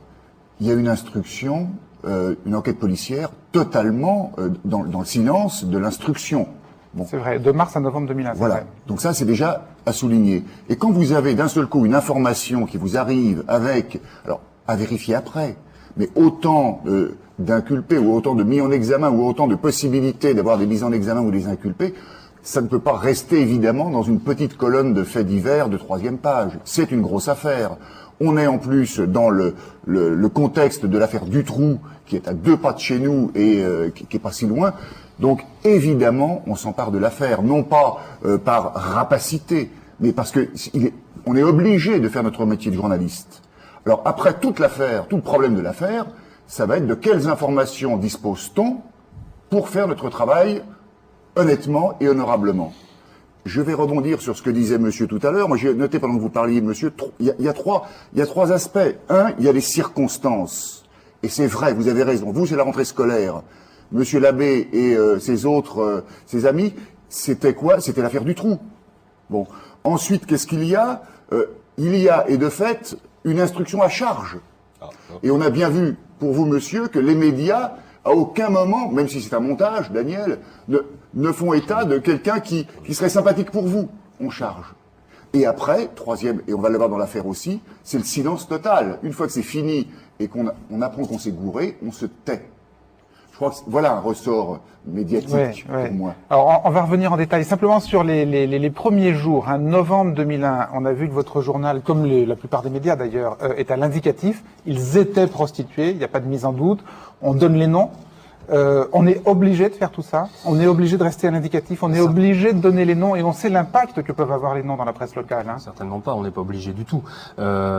il y a une instruction, une enquête policière totalement dans le silence de l'instruction. Bon. C'est vrai, de mars à novembre 2001. Voilà, donc ça c'est déjà à souligner. Et quand vous avez d'un seul coup une information qui vous arrive avec, alors à vérifier après, mais autant d'inculpés ou autant de mis en examen ou autant de possibilités d'avoir des mises en examen ou des inculpés, ça ne peut pas rester évidemment dans une petite colonne de faits divers de 3e page. C'est une grosse affaire. On est en plus dans le contexte de l'affaire Dutroux, qui est à 2 pas de chez nous et qui est pas si loin. Donc évidemment, on s'empare de l'affaire, non pas par rapacité, mais parce que on est obligé de faire notre métier de journaliste. Alors après toute l'affaire, tout le problème de l'affaire, ça va être de quelles informations dispose-t-on pour faire notre travail honnêtement et honorablement. Je vais rebondir sur ce que disait monsieur tout à l'heure. Moi, j'ai noté pendant que vous parliez, monsieur, il y a trois aspects. Un, il y a les circonstances. Et c'est vrai, vous avez raison. Vous, c'est la rentrée scolaire. Monsieur Labbé et ses amis, c'était quoi? C'était l'affaire Dutroux. Bon. Ensuite, qu'est-ce qu'il y a? Il y a, et de fait, une instruction à charge. Et on a bien vu, pour vous, monsieur, que les médias, à aucun moment, même si c'est un montage, Daniel, ne font état de quelqu'un qui serait sympathique pour vous. On charge. Et après, troisième, et on va le voir dans l'affaire aussi, c'est le silence total. Une fois que c'est fini et qu'on apprend qu'on s'est gouré, on se tait. Je crois que voilà un ressort médiatique pour moi. Alors, on va revenir en détail. Simplement sur les premiers jours, novembre 2001, on a vu que votre journal, comme la plupart des médias d'ailleurs, est à l'indicatif. Ils étaient prostitués, il n'y a pas de mise en doute. On donne les noms. On est obligé de faire tout ça. On est obligé de rester à l'indicatif. On est obligé de donner les noms et on sait l'impact que peuvent avoir les noms dans la presse locale. Hein. Certainement pas. On n'est pas obligé du tout.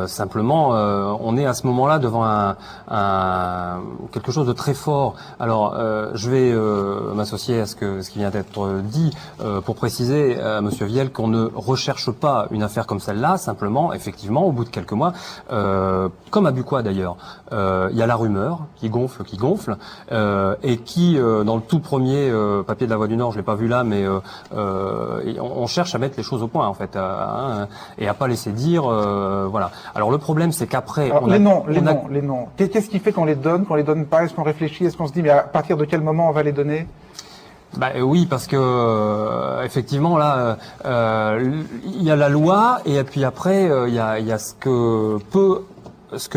Simplement, on est à ce moment-là devant quelque chose de très fort. Alors, je vais m'associer à ce qui vient d'être dit pour préciser à Monsieur Viel qu'on ne recherche pas une affaire comme celle-là. Simplement, effectivement, au bout de quelques mois, comme à Bucquois d'ailleurs, il y a la rumeur qui gonfle, et qui, dans le tout premier papier de la Voix du Nord, je l'ai pas vu là, mais on cherche à mettre les choses au point en fait, et à pas laisser dire, voilà. Alors le problème, c'est qu'après, les noms. Qu'est-ce qui fait qu'on les donne pas? Est-ce qu'on réfléchit? Est-ce qu'on se dit mais à partir de quel moment on va les donner? Oui, parce que effectivement là, il y a la loi et puis après il y a ce que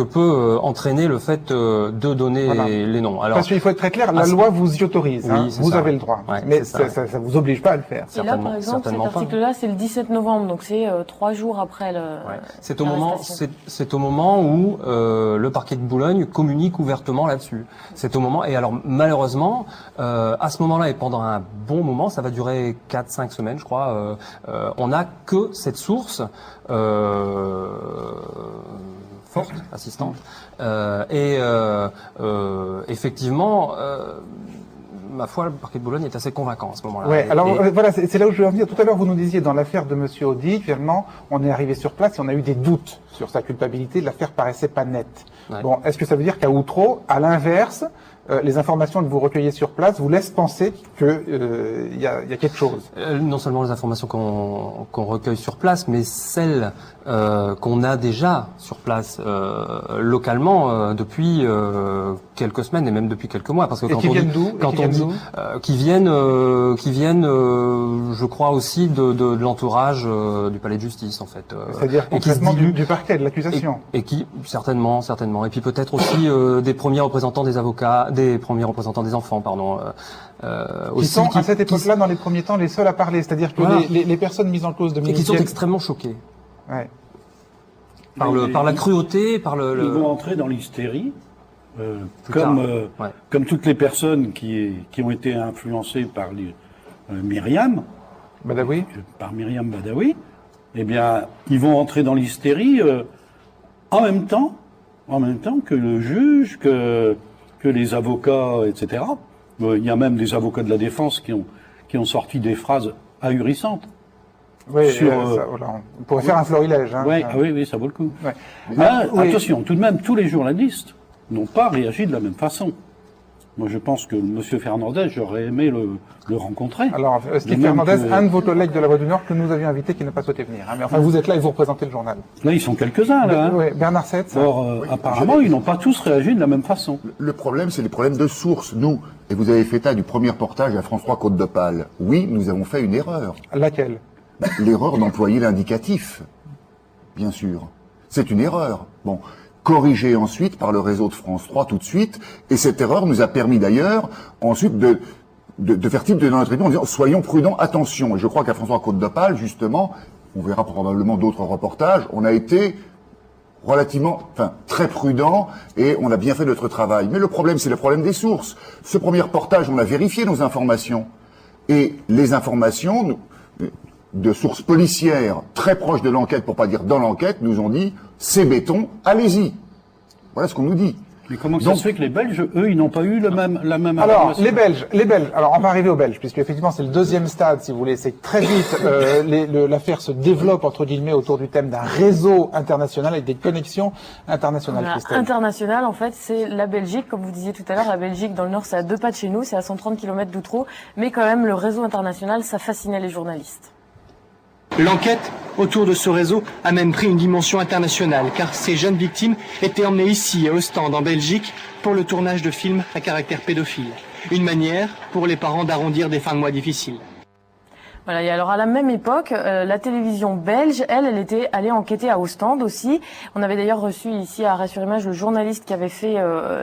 peut entraîner le fait de donner les noms. Alors, parce qu'il faut être très clair, la loi vous y autorise, oui, hein, vous avez le droit, ouais, mais ça vous oblige pas à le faire. Et là, par exemple, cet article-là, c'est le 17 novembre, donc c'est 3 jours après le. Ouais. C'est au moment où le parquet de Boulogne communique ouvertement là-dessus. C'est au moment, et alors malheureusement, à ce moment-là et pendant un bon moment, ça va durer 4-5 semaines, je crois, on n'a que cette source. Forte, assistante, effectivement, ma foi, le parquet de Boulogne est assez convaincant à ce moment-là. Ouais, alors voilà, c'est là où je veux en venir. Tout à l'heure, vous nous disiez dans l'affaire de Monsieur Audy, finalement, on est arrivé sur place et on a eu des doutes sur sa culpabilité. L'affaire paraissait pas nette. Ouais. Bon, est-ce que ça veut dire qu'à Outreau, à l'inverse, les informations que vous recueillez sur place vous laissent penser que y a quelque chose? Non seulement les informations qu'on recueille sur place, mais celles qu'on a déjà sur place localement depuis quelques semaines et même depuis quelques mois, parce que qui viennent, je crois aussi de l'entourage du palais de justice en fait. C'est-à-dire concrètement du parquet, de l'accusation. Et qui certainement, et puis peut-être aussi des premiers représentants des avocats, des premiers représentants des enfants, pardon. Qui sont à cette époque-là, dans les premiers temps, les seuls à parler, c'est-à-dire que les personnes mises en cause de et qui sont extrêmement choquées. Ouais. Par la cruauté, Ils vont entrer dans l'hystérie, comme toutes les personnes qui ont été influencées par Myriam Badawi. Par Myriam Badawi, eh bien, ils vont entrer dans l'hystérie en même temps que le juge, que les avocats, etc. Il y a même des avocats de la défense qui ont sorti des phrases ahurissantes. Oui, on pourrait faire un florilège. Hein. Oui, ça vaut le coup. Ouais. Mais attention, tout de même, tous les journalistes n'ont pas réagi de la même façon. Moi, je pense que M. Fernandez, j'aurais aimé le rencontrer. Alors, Steve Fernandez, un de vos collègues de la Voix du Nord que nous avions invité qui n'a pas souhaité venir. Hein. Mais enfin, vous êtes là et vous représentez le journal. Là, ils sont quelques-uns, là. Oui, Bernard Setz. Or, apparemment, ils n'ont pas tous réagi de la même façon. Le problème, c'est les problèmes de source. Nous, et vous avez fait état du premier reportage à France 3 Côte d'Opale. Oui, nous avons fait une erreur. Laquelle? L'erreur d'employer l'indicatif. Bien sûr. C'est une erreur. Bon. Corrigé ensuite par le réseau de France 3 tout de suite, et cette erreur nous a permis d'ailleurs ensuite de faire type dans notre réunion en disant soyons prudents, attention. Et je crois qu'à France 3 Côte d'Opale, justement, on verra probablement d'autres reportages, on a été très prudent et on a bien fait notre travail. Mais le problème, c'est le problème des sources. Ce premier reportage, on a vérifié nos informations, et les informations de sources policières très proches de l'enquête, pour pas dire dans l'enquête, nous ont dit c'est béton, allez-y. Voilà ce qu'on nous dit. Mais comment ça se fait que les Belges, eux, ils n'ont pas eu la même Alors, les Belges, alors on va arriver aux Belges, puisque effectivement c'est le deuxième stade, si vous voulez, c'est que très vite l'affaire se développe, entre guillemets, autour du thème d'un réseau international avec des connexions internationales. Voilà, international, en fait, c'est la Belgique, comme vous disiez tout à l'heure, la Belgique dans le nord, c'est à 2 pas de chez nous, c'est à 130 km d'Outreau, mais quand même, le réseau international, ça fascinait les journalistes. L'enquête autour de ce réseau a même pris une dimension internationale, car ces jeunes victimes étaient emmenées ici, à Ostende, en Belgique, pour le tournage de films à caractère pédophile. Une manière pour les parents d'arrondir des fins de mois difficiles. Voilà, et alors à la même époque, la télévision belge, elle était allée enquêter à Ostende aussi. On avait d'ailleurs reçu ici à Arrêt sur Image le journaliste qui avait fait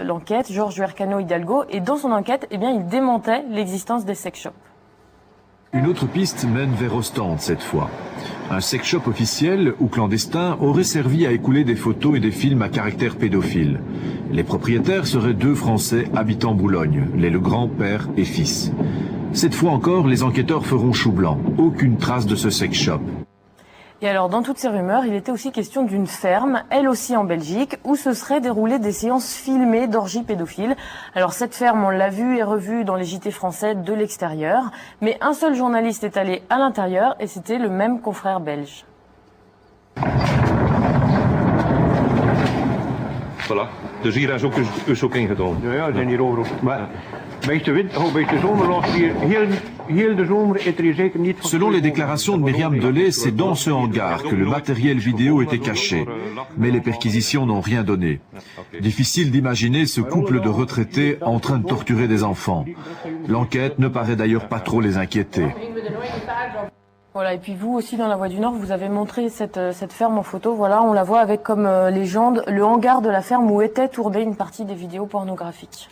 l'enquête, Georges Huercano Hidalgo, et dans son enquête, eh bien, il démentait l'existence des sex shops. Une autre piste mène vers Ostende cette fois. Un sex shop officiel ou clandestin aurait servi à écouler des photos et des films à caractère pédophile. Les propriétaires seraient 2 Français habitant Boulogne, les Legrand père et fils. Cette fois encore, les enquêteurs feront chou blanc. Aucune trace de ce sex shop. Et alors, dans toutes ces rumeurs, il était aussi question d'une ferme, elle aussi en Belgique, où se seraient déroulées des séances filmées d'orgies pédophiles. Alors, cette ferme, on l'a vue et revue dans les JT français de l'extérieur, mais un seul journaliste est allé à l'intérieur, et c'était le même confrère belge. Voilà, dus hier is ook ingedaan. Ja, zijn hier overal. Maar selon les déclarations de Myriam Delay, c'est dans ce hangar que le matériel vidéo était caché. Mais les perquisitions n'ont rien donné. Difficile d'imaginer ce couple de retraités en train de torturer des enfants. L'enquête ne paraît d'ailleurs pas trop les inquiéter. Voilà, et puis vous aussi dans La Voix du Nord, vous avez montré cette ferme en photo. Voilà, on la voit avec comme légende le hangar de la ferme où était tournée une partie des vidéos pornographiques.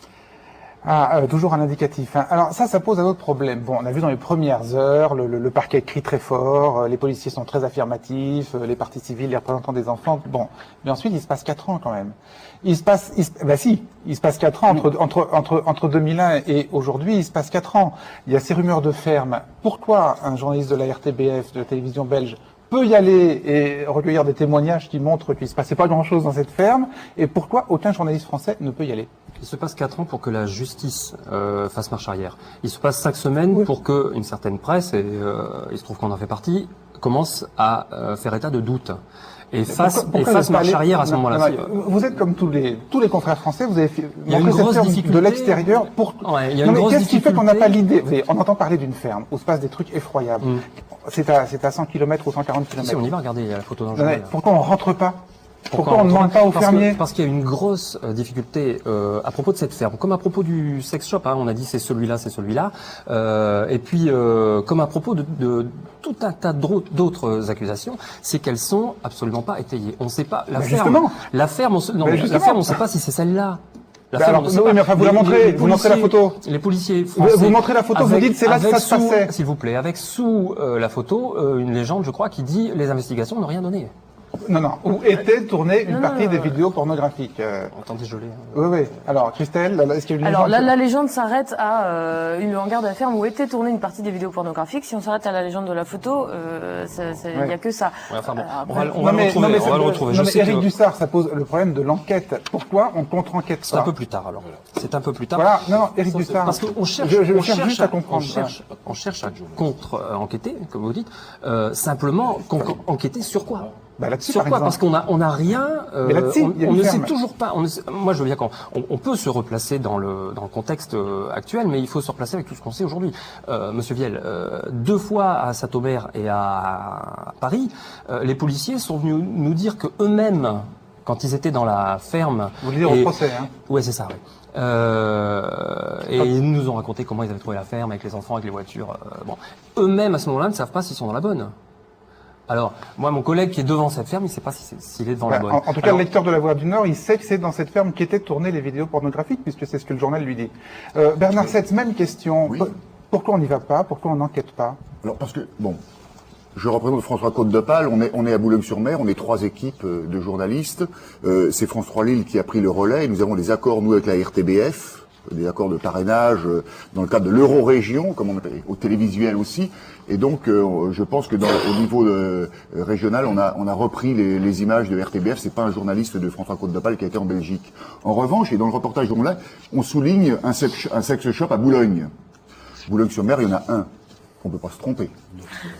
Toujours un indicatif. Hein. Alors ça pose un autre problème. Bon, on a vu dans les premières heures, le parquet crie très fort, les policiers sont très affirmatifs, les parties civiles, les représentants des enfants. Bon, mais ensuite il se passe 4 ans quand même. Il se passe 4 ans entre 2001 et aujourd'hui, il se passe 4 ans. Il y a ces rumeurs de ferme. Pourquoi un journaliste de la RTBF, de la télévision belge, peut y aller et recueillir des témoignages qui montrent qu'il ne se passait pas grand-chose dans cette ferme, et pourquoi aucun journaliste français ne peut y aller? Il se passe 4 ans pour que la justice fasse marche arrière. Il se passe 5 semaines pour que une certaine presse, et il se trouve qu'on en fait partie, commence à faire état de doute. Et fasse marche arrière à ce moment-là. Vous êtes comme tous les confrères français, vous avez montré cette ferme de l'extérieur pour... Ouais, qu'est-ce qui fait qu'on n'a pas l'idée? On entend parler d'une ferme où se passent des trucs effroyables. C'est à 100 km ou 140 km. Si, on y va regarder, il y a la photo dans le journal. Pourquoi on rentre pas? Pourquoi on ne demande pas aux fermiers? Parce qu'il y a une grosse difficulté à propos de cette ferme, comme à propos du sex shop. Hein, on a dit c'est celui-là, et puis comme à propos de tout un tas d'autres accusations, c'est qu'elles sont absolument pas étayées. On ne sait pas la ferme. La ferme, on ne sait pas si c'est celle-là. Vous la montrez, vous montrez la photo. Les policiers français. Vous montrez la photo, vous dites c'est là que ça se passait. S'il vous plaît, avec sous la photo, une légende, je crois, qui dit les investigations n'ont rien donné. Non, où était tournée une partie des vidéos pornographiques. Attendez, je l'ai. Oui. Alors, Christelle, est-ce qu'il y a une légende? Alors, la légende s'arrête à une hangar de la ferme où était tournée une partie des vidéos pornographiques. Si on s'arrête à la légende de la photo, il n'y a que ça. Ouais, enfin, bon, on va le retrouver. Non, mais Éric Dussart, ça pose le problème de l'enquête. Pourquoi on contre-enquête ça? C'est un peu plus tard, alors. C'est un peu plus tard. Voilà, non, Éric Dussart. Parce qu'on cherche, je cherche juste à comprendre. On cherche à contre-enquêter, comme vous dites, simplement enquêter sur quoi? Sur quoi? Parce qu'on n'a rien. On ne sait toujours pas. Moi, je veux bien qu'on peut se replacer dans le contexte actuel, mais il faut se replacer avec tout ce qu'on sait aujourd'hui. Monsieur Viel, 2 fois à Saint-Omer et à Paris, les policiers sont venus nous dire que eux-mêmes, quand ils étaient dans la ferme. Vous voulez dire au procès, hein? Ouais, c'est ça. Ouais. Et ils nous ont raconté comment ils avaient trouvé la ferme avec les enfants, avec les voitures. Bon, eux-mêmes à ce moment-là ne savent pas s'ils sont dans la bonne. Alors, moi, mon collègue qui est devant cette ferme, il ne sait pas s'il est devant la bonne. En tout cas, le lecteur de La Voix du Nord, il sait que c'est dans cette ferme qu'étaient tournées les vidéos pornographiques, puisque c'est ce que le journal lui dit. Bernard Setz, même question. Oui. Pourquoi on n'y va pas? Pourquoi on n'enquête pas? Alors, parce que, bon, je représente François Côte-de-Pal, on est à Boulogne-sur-Mer, on est 3 équipes de journalistes. C'est France 3 Lille qui a pris le relais, et nous avons des accords, nous, avec la RTBF, des accords de parrainage dans le cadre de l'Eurorégion, comme on appelle, au télévisuel aussi. Et donc, je pense que au niveau régional, on a repris les images de RTBF. C'est pas un journaliste de François Côte-de-Pal qui a été en Belgique. En revanche, et dans le reportage journal, on souligne un sex shop à Boulogne. Boulogne-sur-Mer, il y en a un. On peut pas se tromper.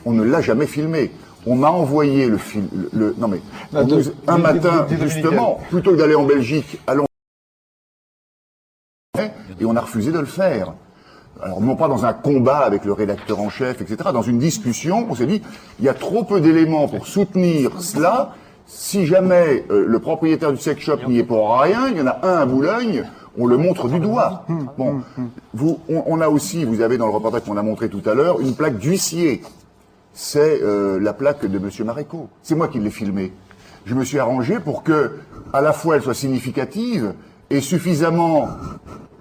On ne l'a jamais filmé. On m'a envoyé le film. Un matin, justement, plutôt que d'aller en Belgique, allons. Et on a refusé de le faire. Alors non pas dans un combat avec le rédacteur en chef, etc. Dans une discussion, on s'est dit, il y a trop peu d'éléments pour soutenir cela. Si jamais le propriétaire du sex shop n'y est pour rien, il y en a un à Boulogne, on le montre du doigt. Bon, on a aussi, vous avez dans le reportage qu'on a montré tout à l'heure, une plaque d'huissier. C'est la plaque de Monsieur Maréco. C'est moi qui l'ai filmée. Je me suis arrangé pour que, à la fois, elle soit significative et suffisamment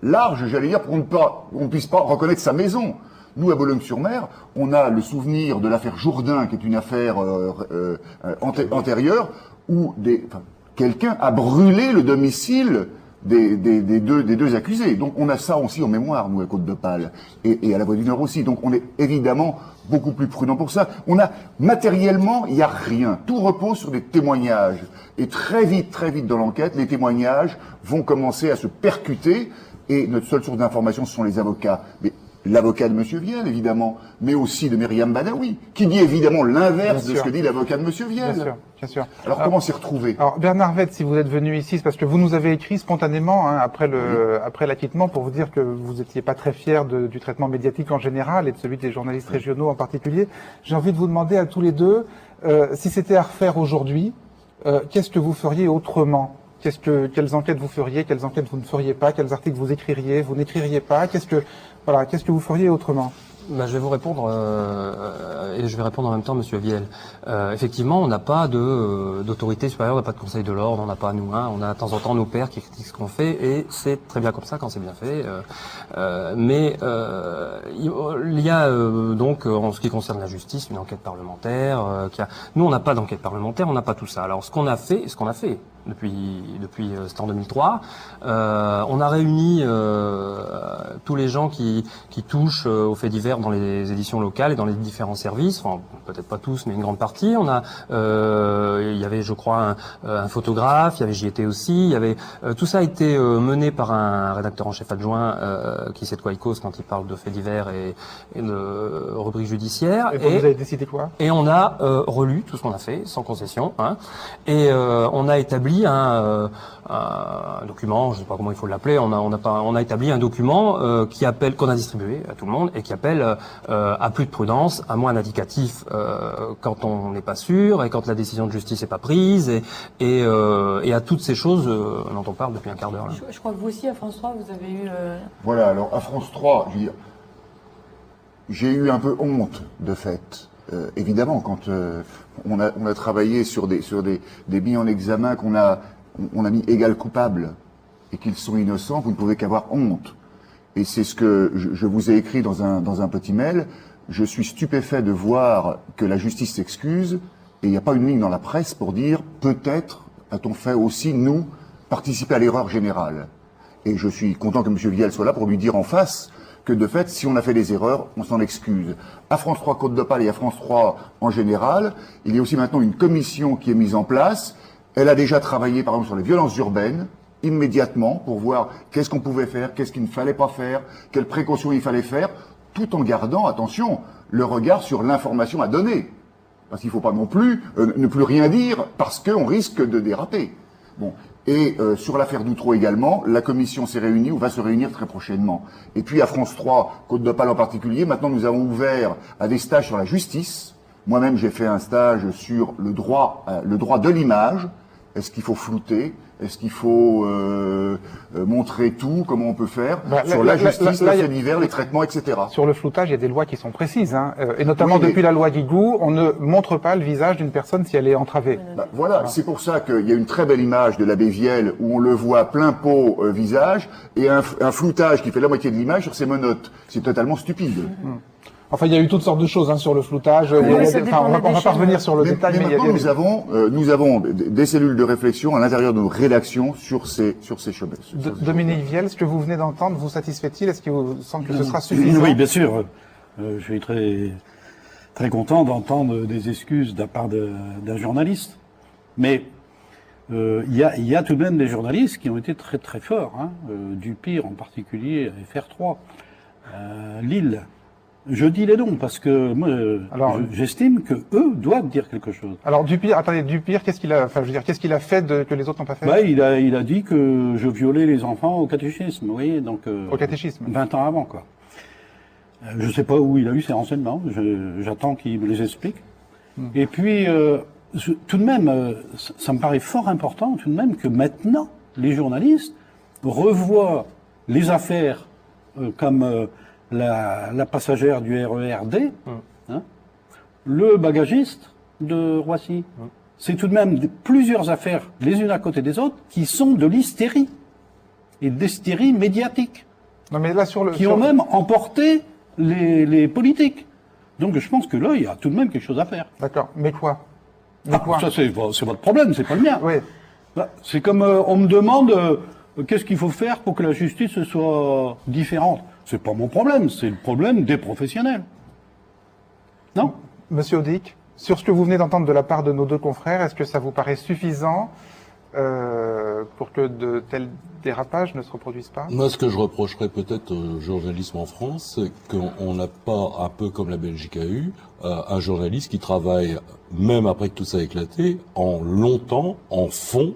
large, j'allais dire, pour qu'on ne puisse pas reconnaître sa maison. Nous, à Boulogne-sur-Mer, on a le souvenir de l'affaire Jourdain, qui est une affaire antérieure, où quelqu'un a brûlé le domicile des deux accusés. Donc on a ça aussi en mémoire, nous, à Côte-d'Opale, et à la Voie du Nord aussi. Donc on est évidemment beaucoup plus prudent pour ça. Matériellement, il n'y a rien. Tout repose sur des témoignages. Et très vite dans l'enquête, les témoignages vont commencer à se percuter, et notre seule source d'information, ce sont les avocats. Mais l'avocat de M. Vielle, évidemment, mais aussi de Myriam Badawi, qui dit évidemment l'inverse de ce que dit l'avocat de M. Vielle. Bien sûr. Alors comment s'y retrouver? Alors Bernard Vette, si vous êtes venu ici, c'est parce que vous nous avez écrit spontanément après l'acquittement pour vous dire que vous n'étiez pas très fier du traitement médiatique en général et de celui des journalistes régionaux en particulier. J'ai envie de vous demander à tous les deux, si c'était à refaire aujourd'hui, qu'est-ce que vous feriez autrement? Quelles enquêtes vous feriez, quelles enquêtes vous ne feriez pas, quels articles vous écririez, vous n'écririez pas, qu'est-ce que vous feriez autrement? Je vais vous répondre et je vais répondre en même temps, Monsieur Vielle. Effectivement, on n'a pas d'autorité supérieure, on n'a pas de conseil de l'ordre, on n'a pas nous, on a de temps en temps nos pairs qui critiquent ce qu'on fait et c'est très bien comme ça quand c'est bien fait. Mais il y a donc en ce qui concerne la justice une enquête parlementaire. Nous, on n'a pas d'enquête parlementaire, on n'a pas tout ça. Alors ce qu'on a fait depuis c'était en 2003, on a réuni tous les gens qui touchent aux faits divers dans les éditions locales et dans les différents services, enfin peut-être pas tous mais une grande partie. On a il y avait je crois un photographe, il y avait JT aussi, il y avait tout ça a été mené par un rédacteur en chef adjoint qui sait de quoi il cause quand il parle de faits divers et de rubriques judiciaires. Et vous avez décidé quoi? Et on a relu tout ce qu'on a fait sans concession, et on a établi un document, je sais pas comment il faut l'appeler, on a établi un document qu'on a distribué à tout le monde et qui appelle à plus de prudence, à moins d'indicatifs quand on n'est pas sûr et quand la décision de justice n'est pas prise et à toutes ces choses dont on parle depuis un quart d'heure. Je crois que vous aussi à France 3 vous avez eu. Voilà, alors à France 3, je veux dire, j'ai eu un peu honte de fait. Évidemment, quand on a travaillé sur des mis en examen qu'on a mis égal coupable et qu'ils sont innocents, vous ne pouvez qu'avoir honte. Et c'est ce que je vous ai écrit dans un petit mail. Je suis stupéfait de voir que la justice s'excuse et il n'y a pas une ligne dans la presse pour dire peut-être a-t-on fait aussi, nous, participer à l'erreur générale. Et je suis content que M. Vielle soit là pour lui dire en face que de fait, si on a fait des erreurs, on s'en excuse. À France 3 Côte-d'Opale et à France 3 en général, il y a aussi maintenant une commission qui est mise en place. Elle a déjà travaillé, par exemple, sur les violences urbaines, immédiatement, pour voir qu'est-ce qu'on pouvait faire, qu'est-ce qu'il ne fallait pas faire, quelles précautions il fallait faire, tout en gardant, attention, le regard sur l'information à donner. Parce qu'il ne faut pas non plus ne plus rien dire, parce qu'on risque de déraper. Bon. Et sur l'affaire Doutreau également, la commission s'est réunie ou va se réunir très prochainement. Et puis à France 3, Côte-d'Opale en particulier, maintenant nous avons ouvert à des stages sur la justice. Moi-même j'ai fait un stage sur le droit de l'image. Est-ce qu'il faut flouter? Est-ce qu'il faut montrer tout? Comment on peut faire? Sur la justice, les faits divers, les traitements, etc. Sur le floutage, il y a des lois qui sont précises, et notamment depuis la loi Guigou, on ne montre pas le visage d'une personne si elle est entravée. Voilà, c'est pour ça qu'il y a une très belle image de l'abbé Vielle où on le voit plein pot visage et un floutage qui fait la moitié de l'image sur ses menottes. C'est totalement stupide. Enfin, il y a eu toutes sortes de choses sur le floutage. On va pas revenir sur le détail. Mais maintenant, nous avons des cellules de réflexion à l'intérieur de nos rédactions sur ces chemins. Dominique Vielle, ce que vous venez d'entendre vous satisfait-il? Est-ce qu'il vous semble que ce sera suffisant? Oui, bien sûr. Je suis très très content d'entendre des excuses de la part d'un journaliste. Mais il y a tout de même des journalistes qui ont été très très forts. Dupire en particulier, FR3, Lille. Je dis les noms parce que moi, j'estime que eux doivent dire quelque chose. Alors Dupire, qu'est-ce qu'il a, qu'est-ce qu'il a fait que les autres n'ont pas fait? Il a dit que je violais les enfants au catéchisme, vous voyez, donc. Au catéchisme. 20 ans avant, quoi. Je sais pas où il a eu ces renseignements. J'attends qu'il me les explique. Et puis, tout de même, ça me paraît fort important, tout de même, que maintenant les journalistes revoient les affaires comme la passagère du RERD, le bagagiste de Roissy. C'est tout de même plusieurs affaires, les unes à côté des autres, qui sont de l'hystérie. Et d'hystérie médiatique. Non, mais là, qui ont même emporté les politiques. Donc je pense que là, il y a tout de même quelque chose à faire. D'accord, mais quoi? Mais quoi? Ça, c'est votre problème, c'est pas le mien. Oui. C'est comme on me demande qu'est-ce qu'il faut faire pour que la justice soit différente. C'est pas mon problème, c'est le problème des professionnels. Non? Monsieur Audic, sur ce que vous venez d'entendre de la part de nos deux confrères, est-ce que ça vous paraît suffisant pour que de tels dérapages ne se reproduisent pas? Moi, ce que je reprocherais peut-être au journalisme en France, c'est qu'on n'a pas, un peu comme la Belgique a eu, un journaliste qui travaille, même après que tout ça a éclaté, en longtemps, en fond,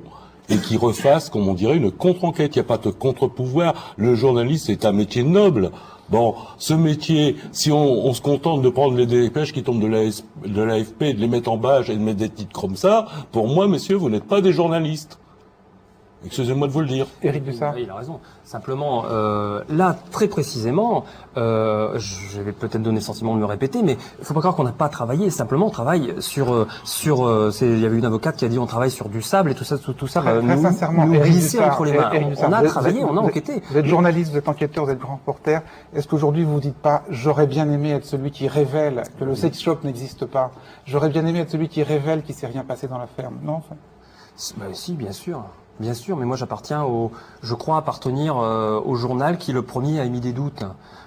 et qui refasse, comme on dirait, une contre-enquête. Il n'y a pas de contre-pouvoir. Le journaliste est un métier noble. Bon, ce métier, si on se contente de prendre les dépêches qui tombent de l'AFP, de les mettre en bâche et de mettre des titres comme ça, pour moi, messieurs, vous n'êtes pas des journalistes. Excusez-moi de vous le dire. Éric Dussart. Oui, il a raison. Simplement, là, très précisément, je vais peut-être donner le sentiment de me répéter, mais il faut pas croire qu'on n'a pas travaillé. Simplement, on travaille sur il y avait une avocate qui a dit on travaille sur du sable et tout ça, tout ça. Très sincèrement, nous Éric glisser Dussart, entre les mains. On a travaillé, on a enquêté. Vous êtes journaliste, vous êtes enquêteur, vous êtes grand reporter. Est-ce qu'aujourd'hui vous vous dites pas, j'aurais bien aimé être celui qui révèle que le sex shop n'existe pas. J'aurais bien aimé être celui qui révèle qu'il s'est rien passé dans la ferme. Non? Bah, si, bien sûr. Bien sûr, mais moi je crois appartenir au journal qui le premier a émis des doutes.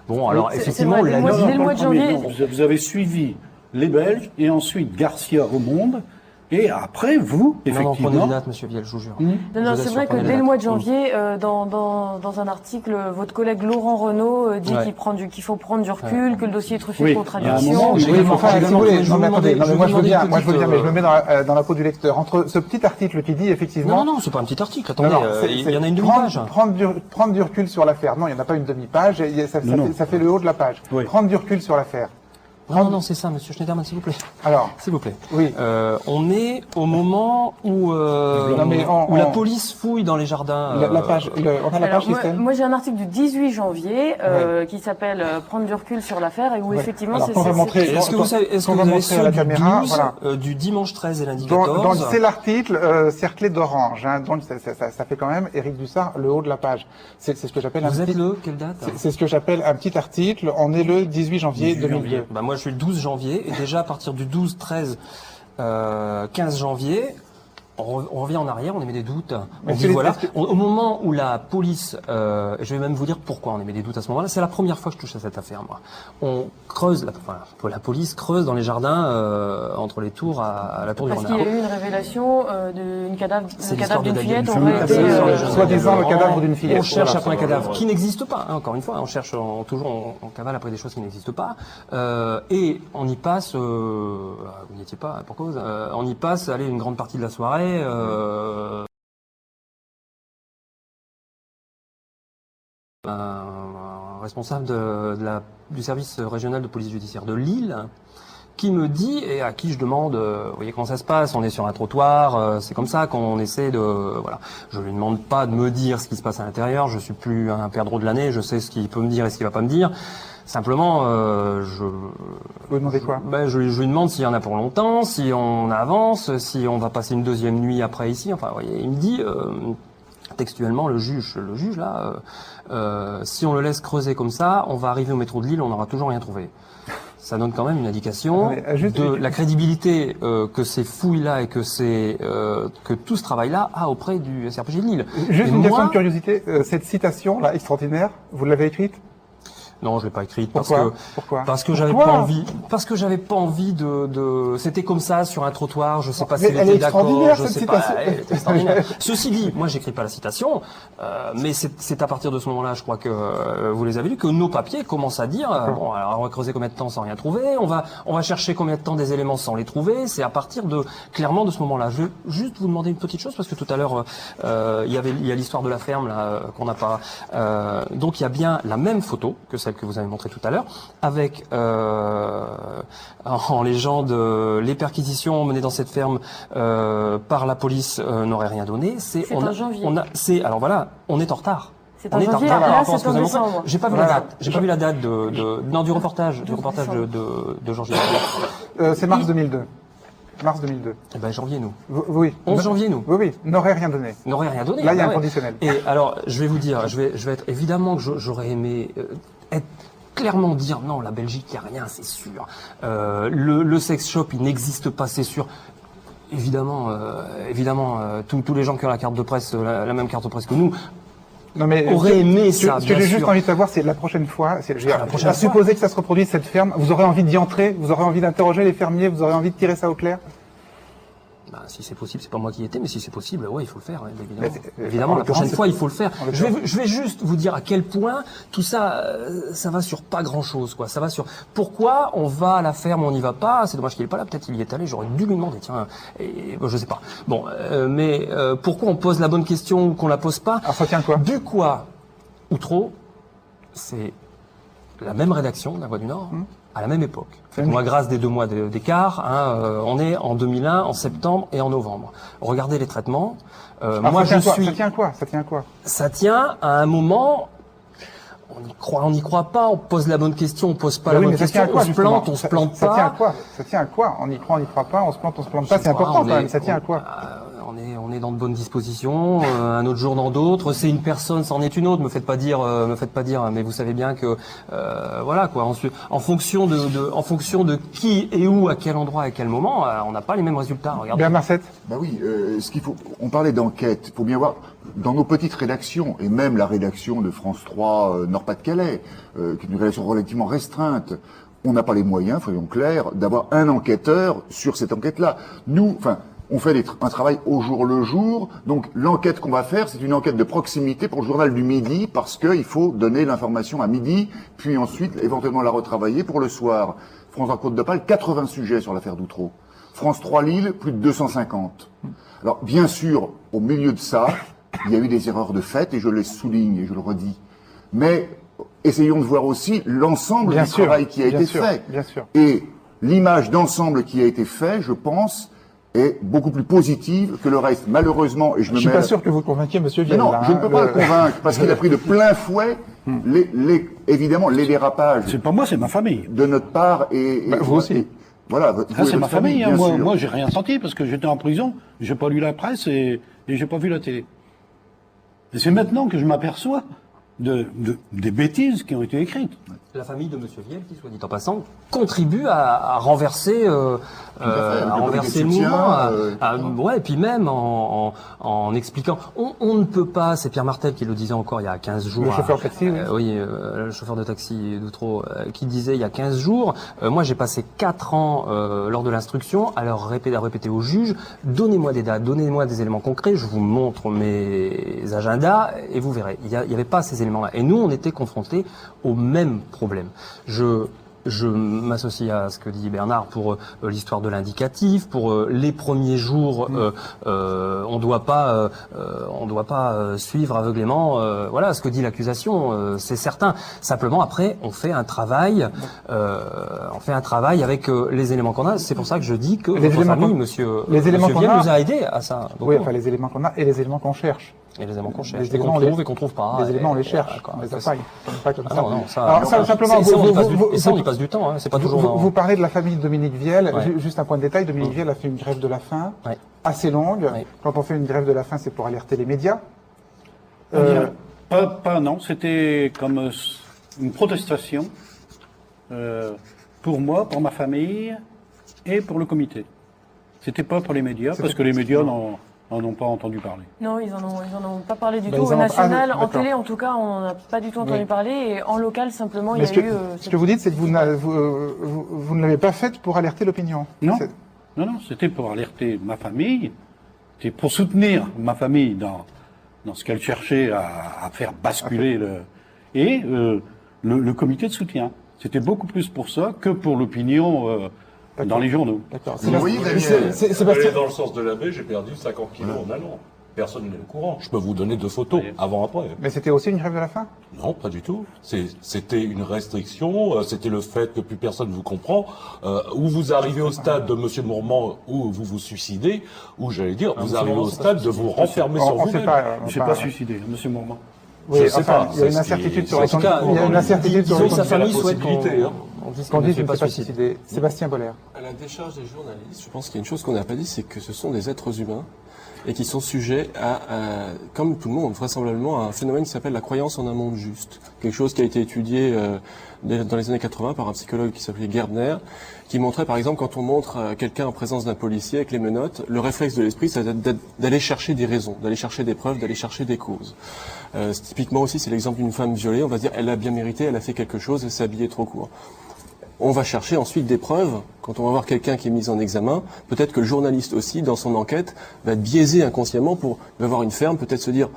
Bon, alors effectivement, dès le mois de janvier, vous avez suivi les Belges et ensuite Garcia au Monde. Et après, vous, effectivement... Non, prenez des dates, monsieur Viel, je vous jure. Non, c'est vrai que dès le mois de janvier, dans un article, votre collègue Laurent Renaud dit qu'il faut prendre du recul, que le dossier est truffé de contradictions. Oui, non, mais attendez, moi je veux bien, mais je me mets dans la peau du lecteur. Entre ce petit article qui dit effectivement... Non, c'est pas un petit article, attendez, il y en a une demi-page. Prendre du recul sur l'affaire. Non, il n'y en a pas une demi-page, ça fait le haut de la page. Prendre du recul sur l'affaire. Non, c'est ça, monsieur Schneiderman, s'il vous plaît. Alors, s'il vous plaît. Oui. On est au moment où la police fouille dans les jardins. La page, on a la page système. Moi, j'ai un article du 18 janvier qui s'appelle Prendre du recul sur l'affaire et où effectivement c'est. Est-ce que vous savez ceux la caméra, du dimanche 13 et lundi 14 Donc c'est l'article cerclé d'orange. Donc ça fait quand même, Éric Dussart, le haut de la page. C'est ce que j'appelle. Vous êtes le quelle date? C'est ce que j'appelle un petit article. On est le 18 janvier 2002. Bah moi je suis le 12 janvier et déjà à partir du 12, 13, 15 janvier, on revient en arrière, on émet des doutes. On dit voilà, au moment où la police, je vais même vous dire pourquoi on émet des doutes à ce moment-là, c'est la première fois que je touche à cette affaire, moi. On creuse, la police creuse dans les jardins entre les tours à la tour du Renard. Parce qu'il y a eu une révélation d'un cadavre d'une fillette aurait été... Soi-disant le cadavre d'une fillette. On cherche après un cadavre qui n'existe pas, hein, encore une fois, on cherche toujours, on cavale après des choses qui n'existent pas, et on y passe, vous n'y étiez pas pour cause, on y passe, une grande partie de la soirée, un responsable du service régional de police judiciaire de Lille qui me dit, et à qui je demande, vous voyez comment ça se passe, on est sur un trottoir, c'est comme ça qu'on essaie de... Voilà. Je lui demande pas de me dire ce qui se passe à l'intérieur, je suis plus un perdreau de l'année, je sais ce qu'il peut me dire et ce qu'il va pas me dire. Simplement, Vous demandez quoi? Je lui demande s'il y en a pour longtemps, si on avance, si on va passer une deuxième nuit après ici. Enfin, vous voyez, il me dit textuellement, le juge là, si on le laisse creuser comme ça, on va arriver au métro de Lille, on n'aura toujours rien trouvé. Ça donne quand même une indication de la crédibilité que ces fouilles-là et que tout ce travail-là a auprès du SRPJ de Lille. Juste une question de curiosité, cette citation-là extraordinaire, vous l'avez écrite? Non, je l'ai pas écrite Pourquoi parce que j'avais pas envie. Parce que j'avais pas envie de. C'était comme ça sur un trottoir. Je sais pas si elle était d'accord. Je sais pas. Extraordinaire. Ceci dit, moi j'écris pas la citation, mais c'est à partir de ce moment-là, je crois que vous les avez lus, que nos papiers commencent à dire bon, alors on va creuser combien de temps sans rien trouver. On va chercher combien de temps des éléments sans les trouver. C'est à partir clairement de ce moment-là. Je vais juste vous demander une petite chose parce que tout à l'heure il y a l'histoire de la ferme là qu'on n'a pas. Donc il y a bien la même photo que celle que vous avez montré tout à l'heure, avec en légende les perquisitions menées dans cette ferme par la police n'auraient rien donné. C'est en janvier. Alors voilà, on est en retard. C'est en janvier, là c'est en décembre. J'ai pas vu la date. J'ai pas vu la date du reportage de Georges. C'est mars 2002. Mars 2002. Eh ben, janvier, nous. Oui. 11 janvier, nous. Oui, n'aurait rien donné. N'aurait rien donné. Là, il y a un conditionnel. Et alors, je vais vous dire, je vais être, évidemment que j'aurais aimé être clairement dire non, la Belgique, il n'y a rien, c'est sûr. Le sex shop, il n'existe pas, c'est sûr. Évidemment, tous les gens qui ont la carte de presse, la même carte de presse que nous, auraient aimé ça. Ce que j'ai juste envie de savoir, c'est la prochaine fois, à supposer que ça se reproduise cette ferme, vous aurez envie d'y entrer, vous aurez envie d'interroger les fermiers, vous aurez envie de tirer ça au clair? Bah, si c'est possible, c'est pas moi qui y étais, mais si c'est possible, ouais, il faut le faire, évidemment. La prochaine fois, il faut le faire. Je vais juste vous dire à quel point tout ça, ça va sur pas grand chose, quoi. Ça va sur pourquoi on va à la ferme, on n'y va pas. C'est dommage qu'il est pas là, peut-être il y est allé, j'aurais dû lui demander, tiens, je sais pas. Bon, mais pourquoi on pose la bonne question ou qu'on la pose pas? Alors ça tient quoi? Bucquoy ou trop, c'est la même rédaction de La Voix du Nord. À la même époque. Moi, grâce des 2 mois d'écart, on est en 2001, en septembre et en novembre. Regardez les traitements. Moi, ça tient quoi? Ça tient quoi? Ça tient à un moment. On n'y croit pas. On pose la bonne question, on pose pas la bonne question. On se plante, on se plante pas. Ça tient à quoi? Ça tient à quoi? On y croit, on n'y croit pas. On se plante pas. C'est important quand même. Ça tient à quoi? On est dans de bonnes dispositions, un autre jour dans d'autres. C'est une personne, c'en est une autre. Me faites pas dire. Mais vous savez bien que voilà quoi. En fonction de qui et où, à quel endroit, à quel moment, on n'a pas les mêmes résultats. Regardez. Bien, Marcette. Bah oui. Ce qu'il faut. On parlait d'enquête. Il faut bien voir dans nos petites rédactions et même la rédaction de France 3 Nord-Pas-de-Calais, qui est une rédaction relativement restreinte. On n'a pas les moyens, soyons clairs, d'avoir un enquêteur sur cette enquête-là. Nous, on fait un travail au jour le jour. Donc l'enquête qu'on va faire, c'est une enquête de proximité pour le journal du midi, parce qu'il faut donner l'information à midi, puis ensuite éventuellement la retravailler pour le soir. France 3 Côte-d'Opale, 80 sujets sur l'affaire d'Outreau. France 3 Lille, plus de 250. Alors bien sûr, au milieu de ça, il y a eu des erreurs de fait, et je les souligne et je le redis. Mais essayons de voir aussi l'ensemble du travail qui a été fait. Bien sûr. Et l'image d'ensemble qui a été fait, je pense, est beaucoup plus positive que le reste. Malheureusement, et je suis pas sûr que vous convainquiez Monsieur Viel. Non, je ne peux pas le convaincre parce qu'il a pris de plein fouet évidemment les dérapages. C'est pas moi, c'est ma famille. De notre part et vous aussi. Voilà. C'est ma famille. Moi, j'ai rien senti parce que j'étais en prison. J'ai pas lu la presse et j'ai pas vu la télé. Et c'est maintenant que je m'aperçois des bêtises qui ont été écrites. La famille de Monsieur Viel, qui soit dit en passant, contribue à renverser le mouvement. Et puis même en expliquant, on ne peut pas, c'est Pierre Martel qui le disait encore il y a 15 jours. Le chauffeur de taxi, le chauffeur de taxi d'Outreau, qui disait il y a 15 jours, moi j'ai passé 4 ans lors de l'instruction à répéter au juge, donnez-moi des dates, donnez-moi des éléments concrets, je vous montre mes agendas et vous verrez. Il y avait pas ces éléments-là. Et nous, on était confrontés au même problème. Je m'associe à ce que dit Bernard pour l'histoire de l'indicatif, pour les premiers jours, on doit pas suivre aveuglément, voilà ce que dit l'accusation, c'est certain. Simplement après, on fait un travail avec les éléments qu'on a. C'est pour ça que je dis que votre famille, Monsieur Viel, nous a aidé à ça. Oui, enfin les éléments qu'on a et les éléments qu'on cherche. Et les éléments qu'on cherche, les éléments qu'on trouve et qu'on trouve pas. Les éléments, on les cherche, on les a pas comme ça. Non, ça simplement, on y passe du temps, c'est pas toujours. Vous parlez de la famille de Dominique Viel, juste un point de détail, Dominique Viel a fait une grève de la faim assez longue. Quand on fait une grève de la faim, c'est pour alerter les médias. Non, c'était comme une protestation pour moi, pour ma famille et pour le comité. C'était pas pour les médias, parce que les médias n'en ont pas entendu parler. Non, ils en ont pas parlé du tout. Au national, en télé, en tout cas, on n'a pas du tout entendu parler. Et en local, simplement, il y a eu... Ce que vous dites, c'est que vous ne l'avez pas fait pour alerter l'opinion. Non, c'était pour alerter ma famille. C'était pour soutenir ma famille dans ce qu'elle cherchait à faire basculer le comité de soutien. C'était beaucoup plus pour ça que pour l'opinion... dans les journaux. D'accord. Vous voyez, Daniel, dans le sens de la baie, j'ai perdu 50 kilos en allant. Personne n'est au courant. Je peux vous donner 2 photos, avant-après. Mais c'était aussi une grève de la faim? Non, pas du tout. C'était une restriction, c'était le fait que plus personne vous comprend, où vous arrivez au stade de Monsieur Mourmand, où vous vous suicidez, où j'allais dire, vous arrivez au stade de vous renfermer sur vous-même. Je ne suis pas suicidé, Monsieur Mourmand. Oui, enfin, il y a une incertitude sur le cas. Il y a une incertitude sur sa famille souhaite qu'on dise ne pas suicider. Sébastien Boller. À la décharge des journalistes, je pense qu'il y a une chose qu'on n'a pas dit, c'est que ce sont des êtres humains et qui sont sujets à, comme tout le monde, vraisemblablement, à un phénomène qui s'appelle la croyance en un monde juste. Quelque chose qui a été étudié dans les années 80 par un psychologue qui s'appelait Gardner, qui montrait, par exemple, quand on montre quelqu'un en présence d'un policier avec les menottes, le réflexe de l'esprit, c'est d'aller chercher des raisons, d'aller chercher des preuves, d'aller chercher des causes. Typiquement aussi, c'est l'exemple d'une femme violée. On va se dire, elle a bien mérité, elle a fait quelque chose, elle s'est habillée trop court. On va chercher ensuite des preuves. Quand on va voir quelqu'un qui est mis en examen, peut-être que le journaliste aussi, dans son enquête, va être biaisé inconsciemment il va voir une ferme, peut-être se dire,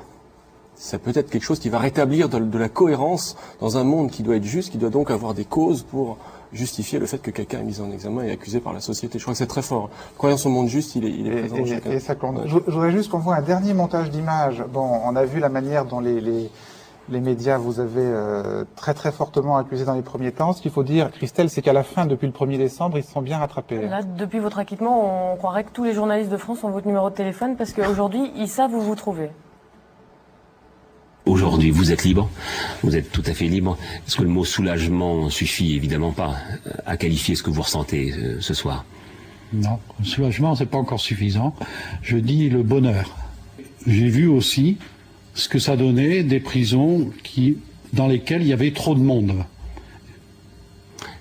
ça peut être quelque chose qui va rétablir de la cohérence dans un monde qui doit être juste, qui doit donc avoir des causes pour justifier le fait que quelqu'un est mis en examen et accusé par la société. Je crois que c'est très fort. Croyance au monde juste, il est présent dans chacun. Et ça compte. Je voudrais juste qu'on voit un dernier montage d'images. Bon, on a vu la manière dont les médias vous avez très très fortement accusé dans les premiers temps. Ce qu'il faut dire, Christelle, c'est qu'à la fin, depuis le 1er décembre, ils se sont bien rattrapés. Là, depuis votre acquittement, on croirait que tous les journalistes de France ont votre numéro de téléphone parce qu'aujourd'hui, ils savent où vous trouvez. Aujourd'hui, vous êtes libre, vous êtes tout à fait libre. Est-ce que le mot soulagement suffit? Évidemment pas à qualifier ce que vous ressentez ce soir. Non, le soulagement, c'est pas encore suffisant. Je dis le bonheur. J'ai vu aussi ce que ça donnait des prisons dans lesquelles il y avait trop de monde.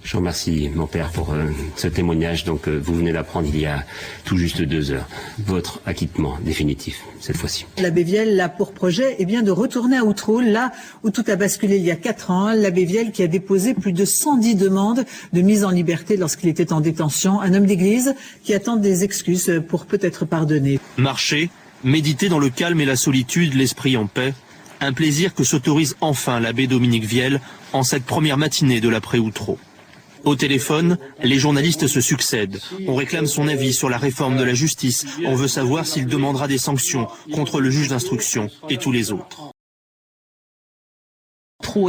Je vous remercie, mon père, pour ce témoignage. Donc, vous venez d'apprendre il y a tout juste 2 heures votre acquittement définitif, cette fois-ci. L'abbé Vielle a pour projet de retourner à Outreau, là où tout a basculé il y a 4 ans. L'abbé Vielle qui a déposé plus de 110 demandes de mise en liberté lorsqu'il était en détention. Un homme d'église qui attend des excuses pour peut-être pardonner. Marcher, méditer dans le calme et la solitude, l'esprit en paix. Un plaisir que s'autorise enfin l'abbé Dominique Vielle en cette première matinée de l'après-Outreau. Au téléphone, les journalistes se succèdent. On réclame son avis sur la réforme de la justice. On veut savoir s'il demandera des sanctions contre le juge d'instruction et tous les autres.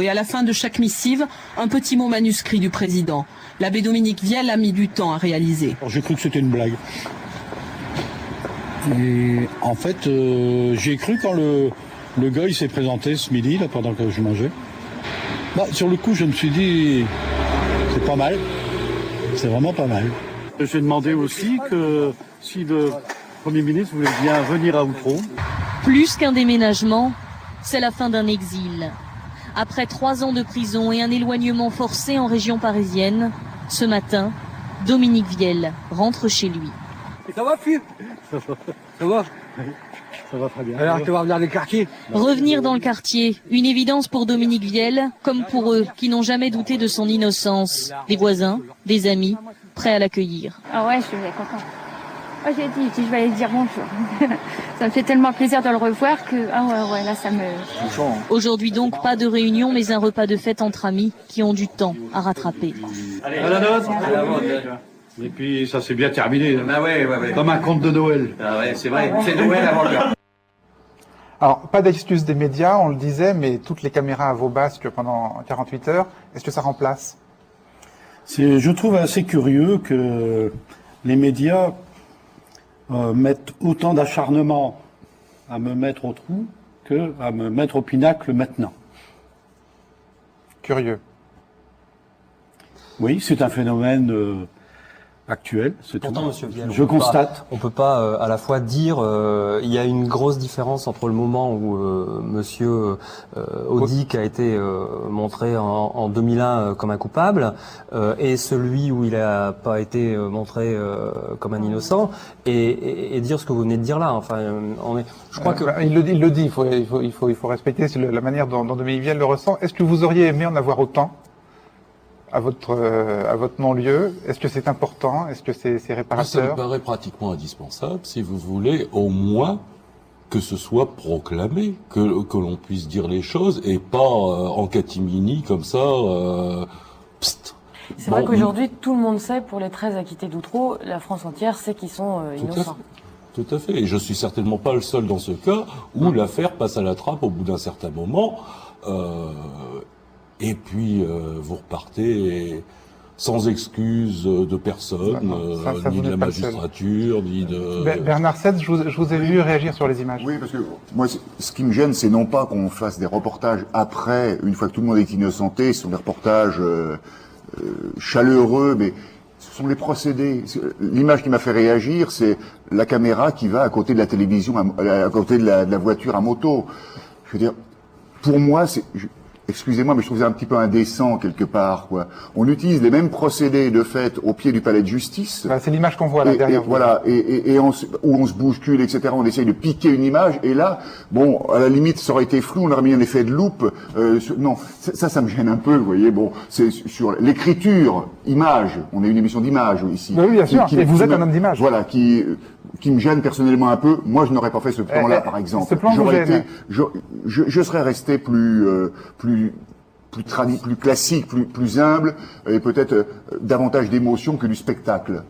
Et à la fin de chaque missive, un petit mot manuscrit du président. L'abbé Dominique Vielle a mis du temps à réaliser. J'ai cru que c'était une blague. Et en fait, j'ai cru quand le gars il s'est présenté ce midi, là, pendant que je mangeais. Sur le coup, je me suis dit... C'est pas mal, c'est vraiment pas mal. J'ai demandé aussi que si le Premier ministre voulait bien venir à Outreau. Plus qu'un déménagement, c'est la fin d'un exil. Après 3 ans de prison et un éloignement forcé en région parisienne, ce matin, Dominique Vielle rentre chez lui. Ça va, Philippe? Ça va? Ça va très bien. Alors, tu vas venir dans le quartier? Revenir dans le quartier, une évidence pour Dominique Vielle, comme pour eux, qui n'ont jamais douté de son innocence. Des voisins, des amis, prêts à l'accueillir. Ah ouais, je suis content. Oh, j'ai dit, je vais aller dire bonjour. Ça me fait tellement plaisir de le revoir que, ouais, là, ça me... Aujourd'hui donc, pas de réunion, mais un repas de fête entre amis qui ont du temps à rattraper. Allez, à la note. Et puis, ça s'est bien terminé. Ah ouais. Comme un conte de Noël. Ah ouais, c'est vrai, c'est Noël avant l'heure. Alors, pas d'excuse des médias, on le disait, mais toutes les caméras à veau basque pendant 48 heures, est-ce que ça remplace? Je trouve assez curieux que les médias mettent autant d'acharnement à me mettre au trou qu'à me mettre au pinacle maintenant. Curieux. Oui, c'est un phénomène... actuel, c'est tout. Pourtant, Monsieur Vielle, je constate. On peut pas à la fois dire il y a une grosse différence entre le moment où Monsieur Audic a été montré en 2001 comme un coupable et celui où il a pas été montré comme un innocent et dire ce que vous venez de dire là. Enfin, je crois que il le dit. Il faut respecter la manière dont Dominique Vielle le ressent. Est-ce que vous auriez aimé en avoir autant? À votre non-lieu, est-ce que c'est important? Est-ce que c'est réparateur? Ça me paraît pratiquement indispensable, si vous voulez, au moins que ce soit proclamé, que l'on puisse dire les choses et pas en catimini comme ça. Psst. C'est vrai qu'aujourd'hui, tout le monde sait, pour les 13 acquittés d'Outreau, la France entière sait qu'ils sont innocents. Tout à fait. Et je suis certainement pas le seul dans ce cas où l'affaire passe à la trappe au bout d'un certain moment. Et puis, vous repartez sans excuse de personne, ni de la magistrature, ni de... Bernard Setz, je vous ai vu réagir sur les images. Oui, parce que moi, ce qui me gêne, c'est non pas qu'on fasse des reportages après, une fois que tout le monde est innocenté, ce sont des reportages chaleureux, mais ce sont les procédés. L'image qui m'a fait réagir, c'est la caméra qui va à côté de la télévision, à côté de la voiture à moto. Je veux dire, pour moi, excusez-moi, mais je trouve ça un petit peu indécent quelque part, quoi. On utilise les mêmes procédés de fait au pied du palais de justice. C'est l'image qu'on voit là derrière vous. Voilà, où on se bouscule, etc. On essaye de piquer une image, et là, bon, à la limite, ça aurait été flou, on aurait mis un effet de loupe. Non, ça me gêne un peu, vous voyez. Bon, c'est sur l'écriture, image. On est une émission d'image ici. Oui, bien sûr. Et vous êtes un homme d'image. Voilà, qui me gêne personnellement un peu. Moi, je n'aurais pas fait ce plan-là, par exemple. Ce plan vous gêne. Je serais resté plus classique, plus humble, et peut-être davantage d'émotion que du spectacle.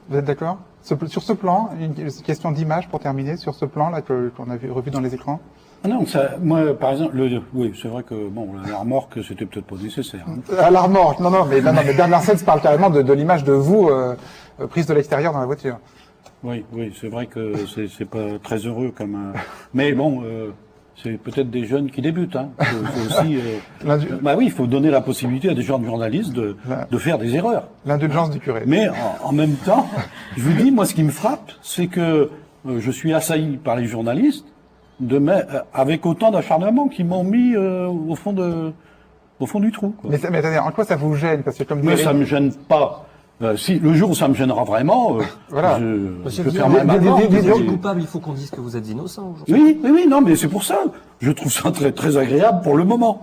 Vous êtes d'accord? Sur ce plan, une question d'image pour terminer, sur ce plan là qu'on a revu dans les écrans. Ah non, moi, par exemple, oui, c'est vrai que bon, la remorque, c'était peut-être pas nécessaire. Hein. À la remorque, non, mais Bernard Setz parle carrément de l'image de vous prise de l'extérieur dans la voiture. Oui, c'est vrai que c'est pas très heureux comme. Mais bon, c'est peut-être des jeunes qui débutent. Hein. Faut aussi, bah oui, il faut donner la possibilité à des jeunes journalistes de faire des erreurs. L'indulgence du curé. Mais en même temps, je vous dis, moi, ce qui me frappe, c'est que je suis assailli par les journalistes avec autant d'acharnement qui m'ont mis au fond du trou. Quoi. Mais attendez, en quoi ça vous gêne? Parce que comme mais ça me gêne pas. Si le jour où ça me gênera vraiment, voilà. je ferme ma porte. Vous êtes coupable, il faut qu'on dise que vous êtes innocent aujourd'hui. Oui, non, mais c'est pour ça. Je trouve ça très, très agréable pour le moment.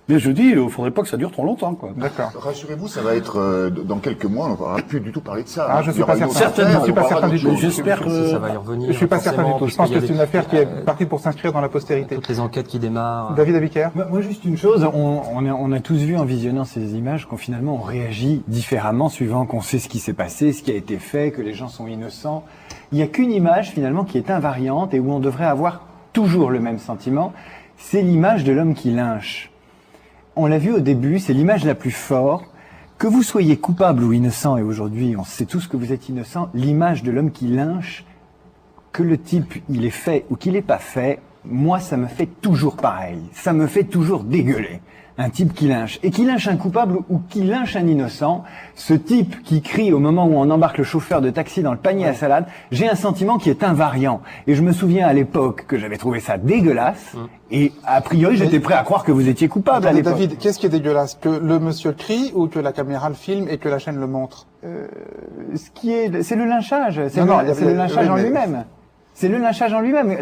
Mais je dis, il faudrait pas que ça dure trop longtemps, quoi. D'accord. Rassurez-vous, ça va être dans quelques mois, on n'aura plus du tout parlé de ça. Ah, je suis pas certain. Je suis pas certain du tout. J'espère que ça va y revenir. Je suis pas certain du tout. Je pense que c'est une affaire qui est partie pour s'inscrire dans la postérité. Toutes les enquêtes qui démarrent. David Abiker. Moi, juste une chose. On a tous vu en visionnant ces images qu'on finalement on réagit différemment suivant qu'on sait ce qui s'est passé, ce qui a été fait, que les gens sont innocents. Il n'y a qu'une image finalement qui est invariante et où on devrait avoir toujours le même sentiment. C'est l'image de l'homme qui lynche. On l'a vu au début, c'est l'image la plus forte. Que vous soyez coupable ou innocent, et aujourd'hui on sait tous que vous êtes innocent, l'image de l'homme qui lynche, que le type il est fait ou qu'il n'est pas fait, moi ça me fait toujours pareil. Ça me fait toujours dégueuler. Un type qui lynche. Et qui lynche un coupable ou qui lynche un innocent, ce type qui crie au moment où on embarque le chauffeur de taxi dans le panier à salade, j'ai un sentiment qui est invariant. Et je me souviens à l'époque que j'avais trouvé ça dégueulasse, et a priori j'étais prêt à croire que vous étiez coupable à l'époque. David, qu'est-ce qui est dégueulasse? Que le monsieur crie ou que la caméra le filme et que la chaîne le montre? C'est le lynchage. C'est le lynchage en lui-même. C'est le lynchage en lui-même.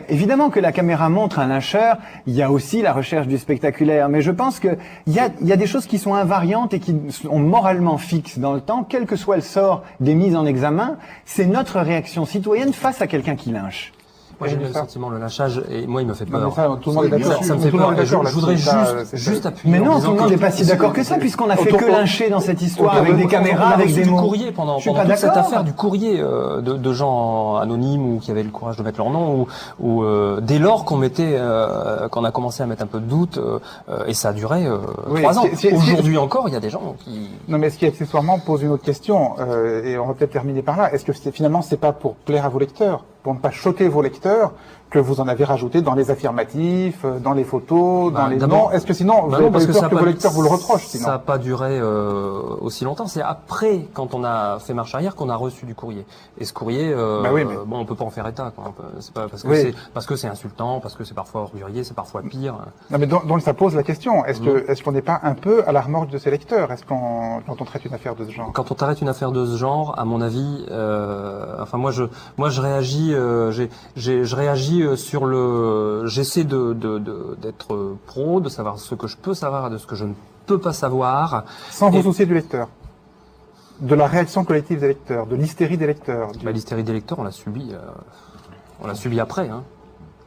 Évidemment que la caméra montre un lyncheur, il y a aussi la recherche du spectaculaire, mais je pense que il y a des choses qui sont invariantes et qui sont moralement fixes dans le temps, quel que soit le sort des mises en examen, c'est notre réaction citoyenne face à quelqu'un qui lynche. Moi, j'ai le sentiment, le lynchage, et moi, il me fait peur. Tout le monde est d'accord. Ça me fait peur. Je voudrais juste appuyer. Mais non, tout le monde n'est pas si d'accord que ça, puisqu'on a fait que lyncher dans cette histoire, avec des caméras, avec des mots. Du courrier pendant toute cette affaire, du courrier de gens anonymes ou qui avaient le courage de mettre leur nom, ou dès lors qu'on a commencé à mettre un peu de doute, et ça a duré 3 ans. Aujourd'hui encore, il y a des gens qui. Non, mais ce qui accessoirement pose une autre question, et on va peut-être terminer par là. Est-ce que finalement, c'est pas pour plaire à vos lecteurs, pour ne pas choquer vos lecteurs, que vous en avez rajouté dans les affirmatifs, dans les photos, dans les noms? Est-ce que sinon, vous n'avez pas eu peur que vos lecteurs vous le reprochent, sinon? Ça n'a pas duré aussi longtemps. C'est après, quand on a fait marche arrière, qu'on a reçu du courrier. Et ce courrier, bon, on peut pas en faire état, quoi. C'est pas parce que c'est insultant, parce que c'est parfois orgueilleux, c'est parfois pire. Non, mais donc ça pose la question. Est-ce qu'on n'est pas un peu à la remorque de ses lecteurs? Quand on traite une affaire de ce genre? Quand on traite une affaire de ce genre, à mon avis, moi je réagis, je réagis sur j'essaie d'être pro, de savoir ce que je peux savoir et de ce que je ne peux pas savoir. Sans vous soucier du lecteur? De la réaction collective des lecteurs, de l'hystérie des lecteurs? L'hystérie des lecteurs, on l'a subi après, hein.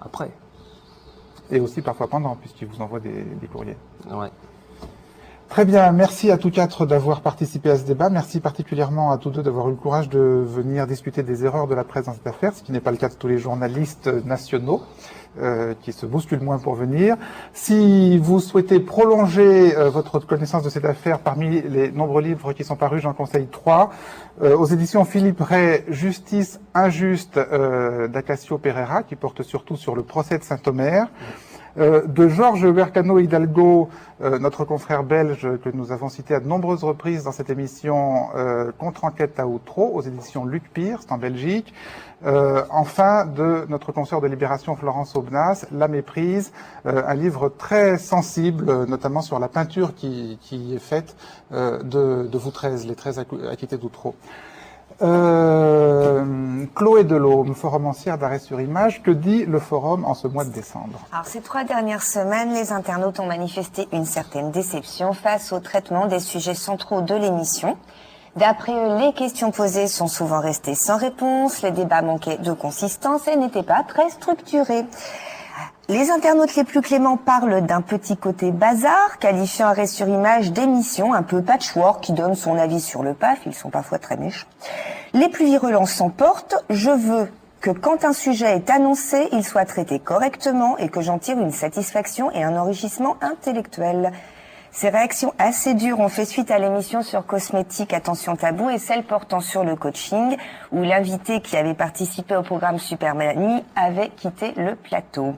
Après. Et aussi parfois pendant, puisqu'ils vous envoient des courriers. Ouais. Très bien, merci à tous 4 d'avoir participé à ce débat. Merci particulièrement à tous 2 d'avoir eu le courage de venir discuter des erreurs de la presse dans cette affaire, ce qui n'est pas le cas de tous les journalistes nationaux, qui se bousculent moins pour venir. Si vous souhaitez prolonger votre connaissance de cette affaire parmi les nombreux livres qui sont parus, j'en conseille 3. Aux éditions Philippe Ray, Justice injuste d'Acacio Pereira, qui porte surtout sur le procès de Saint-Omer. de Georges Huercano Hidalgo, notre confrère belge que nous avons cité à de nombreuses reprises dans cette émission, Contre-enquête à Outreau, aux éditions Luc Pierce, en Belgique. Enfin, de notre consoeur de Libération Florence Aubenas, La Méprise, un livre très sensible, notamment sur la peinture qui est faite de vous 13, les 13 acquittés d'Outreau. Chloé Delhomme, romancière d'Arrêt sur Image, que dit le forum en ce mois de décembre? Alors, ces 3 dernières semaines, les internautes ont manifesté une certaine déception face au traitement des sujets centraux de l'émission. D'après eux, les questions posées sont souvent restées sans réponse, les débats manquaient de consistance et n'étaient pas très structurés. Les internautes les plus cléments parlent d'un petit côté bazar, qualifiant Arrêt sur Image d'émission un peu patchwork qui donne son avis sur le PAF, ils sont parfois très méchants. Les plus virulents s'emportent, je veux que quand un sujet est annoncé, il soit traité correctement et que j'en tire une satisfaction et un enrichissement intellectuel. Ces réactions assez dures ont fait suite à l'émission sur Cosmétique Attention Tabou et celle portant sur le coaching, où l'invité qui avait participé au programme Supermanie avait quitté le plateau.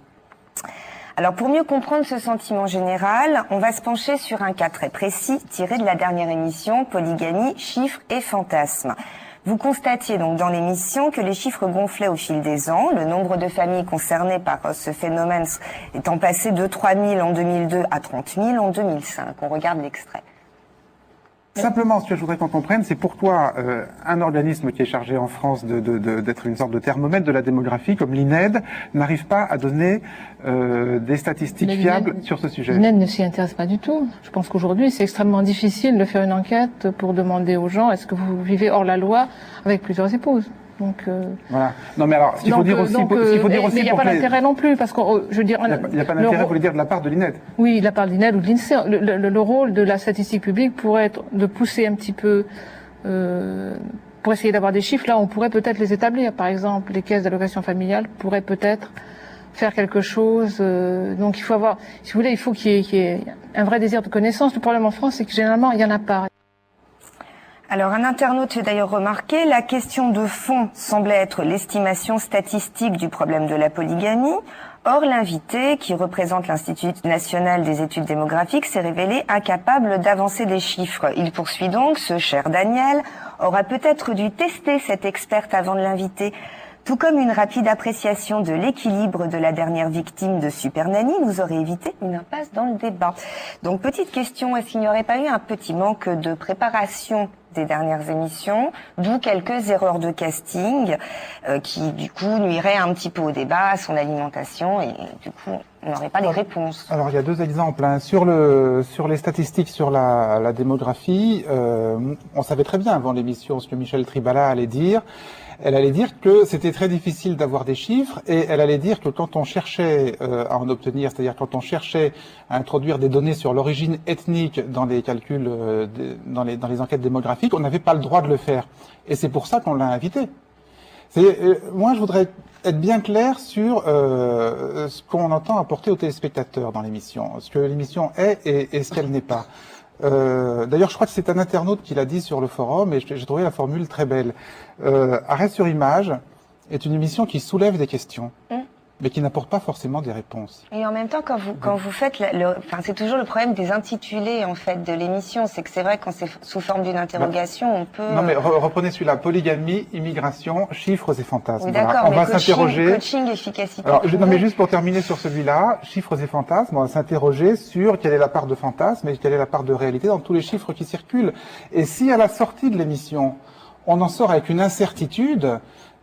Alors pour mieux comprendre ce sentiment général, on va se pencher sur un cas très précis tiré de la dernière émission Polygamie, chiffres et fantasmes. Vous constatiez donc dans l'émission que les chiffres gonflaient au fil des ans, le nombre de familles concernées par ce phénomène étant passé de 3 000 en 2002 à 30 000 en 2005. On regarde l'extrait. Simplement, ce que je voudrais qu'on comprenne, c'est pourquoi un organisme qui est chargé en France d'être une sorte de thermomètre de la démographie, comme l'INED, n'arrive pas à donner des statistiques fiables sur ce sujet. L'INED ne s'y intéresse pas du tout. Je pense qu'aujourd'hui, c'est extrêmement difficile de faire une enquête pour demander aux gens est-ce que vous vivez hors la loi avec plusieurs épouses. Donc, voilà. Non, mais alors, ce qu'il faut dire aussi, mais il n'y a pas d'intérêt non plus, parce que je veux dire, il n'y a pas d'intérêt, vous voulez dire, de la part de l'INED. Oui, de la part de l'INED ou de l'INSEE. Le rôle de la statistique publique pourrait être de pousser un petit peu pour essayer d'avoir des chiffres. Là, on pourrait peut-être les établir. Par exemple, les caisses d'allocation familiale pourraient peut-être faire quelque chose. Donc, il faut avoir, si vous voulez, il faut qu'il y ait un vrai désir de connaissance. Le problème en France, c'est que généralement, il n'y en a pas. Alors, un internaute fait d'ailleurs remarquer, la question de fond semblait être l'estimation statistique du problème de la polygamie. Or, l'invité, qui représente l'Institut national des études démographiques, s'est révélé incapable d'avancer des chiffres. Il poursuit donc, ce cher Daniel aura peut-être dû tester cette experte avant de l'inviter. Tout comme une rapide appréciation de l'équilibre de la dernière victime de Supernanny nous aurait évité une impasse dans le débat. Donc, petite question, est-ce qu'il n'y aurait pas eu un petit manque de préparation des dernières émissions, d'où quelques erreurs de casting qui, du coup, nuiraient un petit peu au débat, à son alimentation, et du coup, on n'aurait pas les réponses. Alors, il y a 2 exemples. Hein. Sur les statistiques sur la démographie, on savait très bien avant l'émission ce que Michel Tribala allait dire. Elle allait dire que c'était très difficile d'avoir des chiffres et elle allait dire que quand on cherchait à en obtenir, c'est-à-dire quand on cherchait à introduire des données sur l'origine ethnique dans les calculs, dans les enquêtes démographiques, on n'avait pas le droit de le faire. Et c'est pour ça qu'on l'a invité. Moi, je voudrais être bien clair sur ce qu'on entend apporter aux téléspectateurs dans l'émission, ce que l'émission est et ce qu'elle n'est pas. D'ailleurs, je crois que c'est un internaute qui l'a dit sur le forum et j'ai trouvé la formule très belle. Arrêt sur Image est une émission qui soulève des questions, mais qui n'apporte pas forcément des réponses. Et en même temps, quand vous faites, c'est toujours le problème des intitulés en fait de l'émission, c'est que c'est vrai quand c'est sous forme d'une interrogation, on peut. Non mais reprenez celui-là, polygamie, immigration, chiffres et fantasmes. Oui, d'accord. On va s'interroger. Coaching, efficacité. Alors, non mais juste pour terminer sur celui-là, chiffres et fantasmes, on va s'interroger sur quelle est la part de fantasme et quelle est la part de réalité dans tous les chiffres qui circulent. Et si à la sortie de l'émission, on en sort avec une incertitude,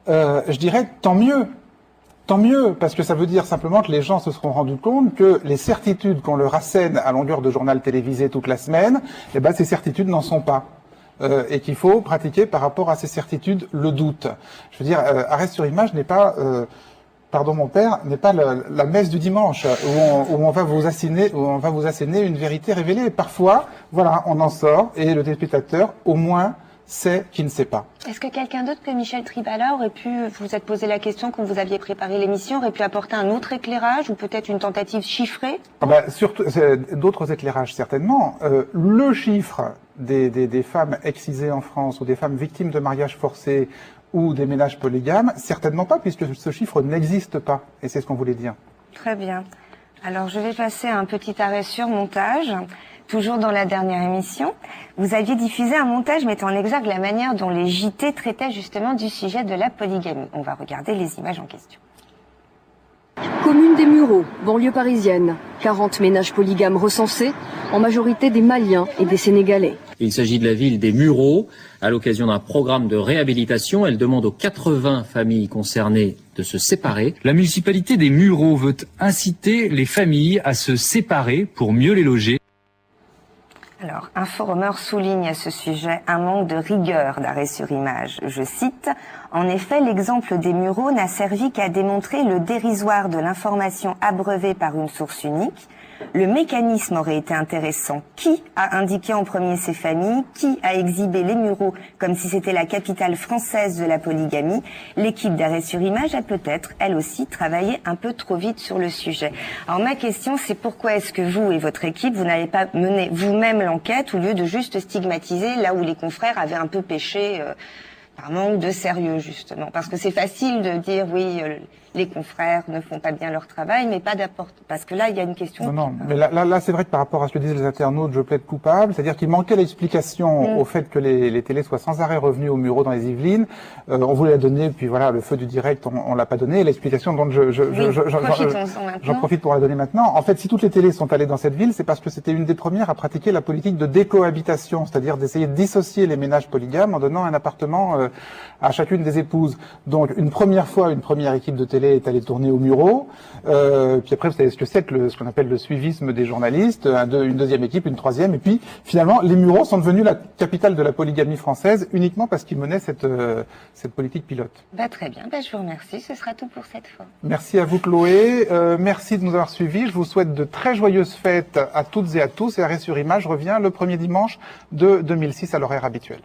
je dirais tant mieux. Tant mieux, parce que ça veut dire simplement que les gens se seront rendus compte que les certitudes qu'on leur assène à longueur de journal télévisé toute la semaine, eh ben, ces certitudes n'en sont pas. Et qu'il faut pratiquer par rapport à ces certitudes le doute. Je veux dire, Arrêt sur Image n'est pas, pardon mon père, n'est pas la messe du dimanche où on va vous asséner une vérité révélée. Parfois, voilà, on en sort et le téléspectateur, au moins, sait qu'il ne sait pas. Est-ce que quelqu'un d'autre que Michel Tribala aurait pu, vous vous êtes posé la question quand vous aviez préparé l'émission, aurait pu apporter un autre éclairage ou peut-être une tentative chiffrée? Surtout, d'autres éclairages certainement. Le chiffre des femmes excisées en France ou des femmes victimes de mariages forcés ou des ménages polygames, certainement pas puisque ce chiffre n'existe pas. Et c'est ce qu'on voulait dire. Très bien. Alors, je vais passer à un petit arrêt sur montage. Toujours dans la dernière émission, vous aviez diffusé un montage mettant en exergue la manière dont les JT traitaient justement du sujet de la polygamie. On va regarder les images en question. Commune des Mureaux, banlieue parisienne. 40 ménages polygames recensés, en majorité des Maliens et des Sénégalais. Il s'agit de la ville des Mureaux. À l'occasion d'un programme de réhabilitation, elle demande aux 80 familles concernées de se séparer. La municipalité des Mureaux veut inciter les familles à se séparer pour mieux les loger. Alors, Inforumeur souligne à ce sujet un manque de rigueur d'arrêt sur image. Je cite, « En effet, l'exemple des Mureaux n'a servi qu'à démontrer le dérisoire de l'information abreuvée par une source unique. Le mécanisme aurait été intéressant. Qui a indiqué en premier ces familles? Qui a exhibé les Mureaux comme si c'était la capitale française de la polygamie? L'équipe d'arrêt sur image a peut-être, elle aussi, travaillé un peu trop vite sur le sujet. » Alors ma question, c'est pourquoi est-ce que vous et votre équipe, vous n'avez pas mené vous-même l'enquête au lieu de juste stigmatiser là où les confrères avaient un peu péché par manque de sérieux, justement? Parce que c'est facile de dire, oui, les confrères ne font pas bien leur travail, mais pas d'apport. Parce que là, il y a une question. Non, mais là, c'est vrai que par rapport à ce que disaient les internautes, je plaide coupable. C'est-à-dire qu'il manquait l'explication au fait que les télés soient sans arrêt revenus aux Mureaux dans les Yvelines. On voulait la donner, puis voilà, le feu du direct, on l'a pas donné. L'explication dont j'en profite pour la donner maintenant. En fait, si toutes les télés sont allées dans cette ville, c'est parce que c'était une des premières à pratiquer la politique de décohabitation, c'est-à-dire d'essayer de dissocier les ménages polygames en donnant un appartement à chacune des épouses. Donc, une première fois, une première équipe de télé est allée tourner aux Mureaux. Puis après, vous savez ce que c'est que ce qu'on appelle le suivisme des journalistes, une deuxième équipe, une troisième, et puis finalement, les Mureaux sont devenus la capitale de la polygamie française uniquement parce qu'ils menaient cette politique pilote. Très bien, je vous remercie. Ce sera tout pour cette fois. Merci à vous, Chloé. Merci de nous avoir suivis. Je vous souhaite de très joyeuses fêtes à toutes et à tous. Et Arrêt sur image revient le premier dimanche de 2006 à l'horaire habituel.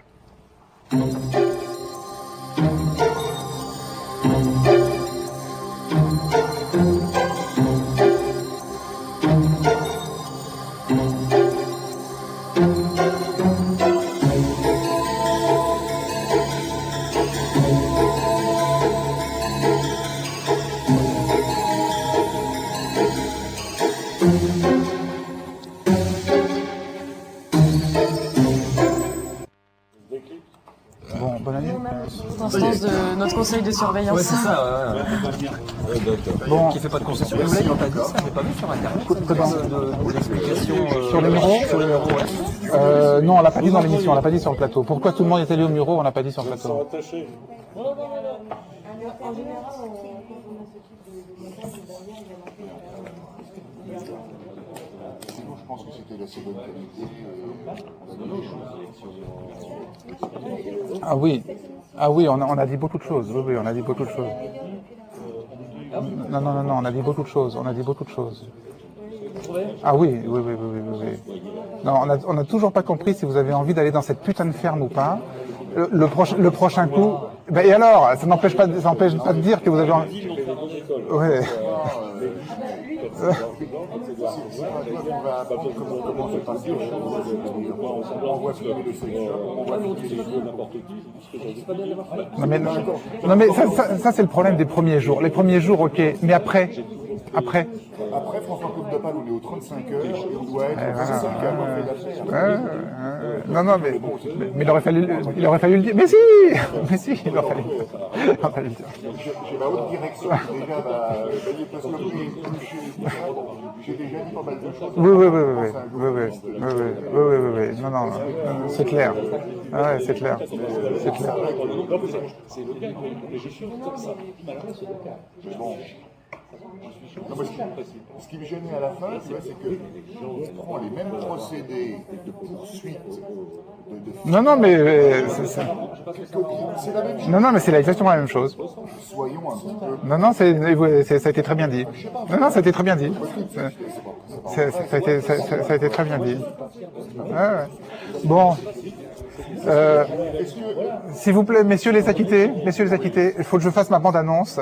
Bon, bonne année. Instance de notre conseil de surveillance. Ouais, c'est ça. Bon. Qui fait pas de concession. Vous l'avez pas dit ça, j'ai pas vu sur internet. Des explications sur les Mureaux. Sur les Mureaux, ouais. Non, on l'a pas dit dans l'émission, on l'a pas dit sur le plateau. Pourquoi tout le monde est allé aux Mureaux, on l'a pas dit sur le plateau. Je pense que c'était d'assez bonne qualité. Ah oui, on a dit beaucoup de choses. Oui, on a dit beaucoup de choses. Non, on a dit beaucoup de choses. Ah oui. Non, on a toujours pas compris si vous avez envie d'aller dans cette putain de ferme ou pas. Le prochain coup. Et alors, ça n'empêche pas de dire que vous avez envie. Ouais. Non mais ça c'est le problème des premiers jours. Les premiers jours, ok, mais après, François Coupe de Pâle, on est aux 35 heures et on doit être aux 5 à avoir fait l'affaire. Non, mais il aurait fallu le dire. Mais si, il aurait fallu le dire. J'ai la haute direction qui déjà va veiller parce que j'ai déjà dit pas mal de choses. Oui. Non, c'est clair. Ouais, c'est clair. Bon. Non, ce qui me gênait à la fin, c'est que on prend les mêmes procédés de poursuite Non, mais c'est la même chose. Non, mais c'est exactement la même chose. Soyons un petit peu. Non, ça a été très bien dit. Non, ça a été très bien dit. Ça a été très bien dit. Ouais. Bon. S'il vous plaît, messieurs les acquittés, il faut que je fasse ma bande-annonce.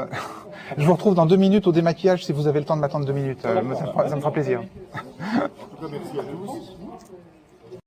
Je vous retrouve dans 2 minutes au démaquillage si vous avez le temps de m'attendre 2 minutes. Ça me fera plaisir. Merci à tous.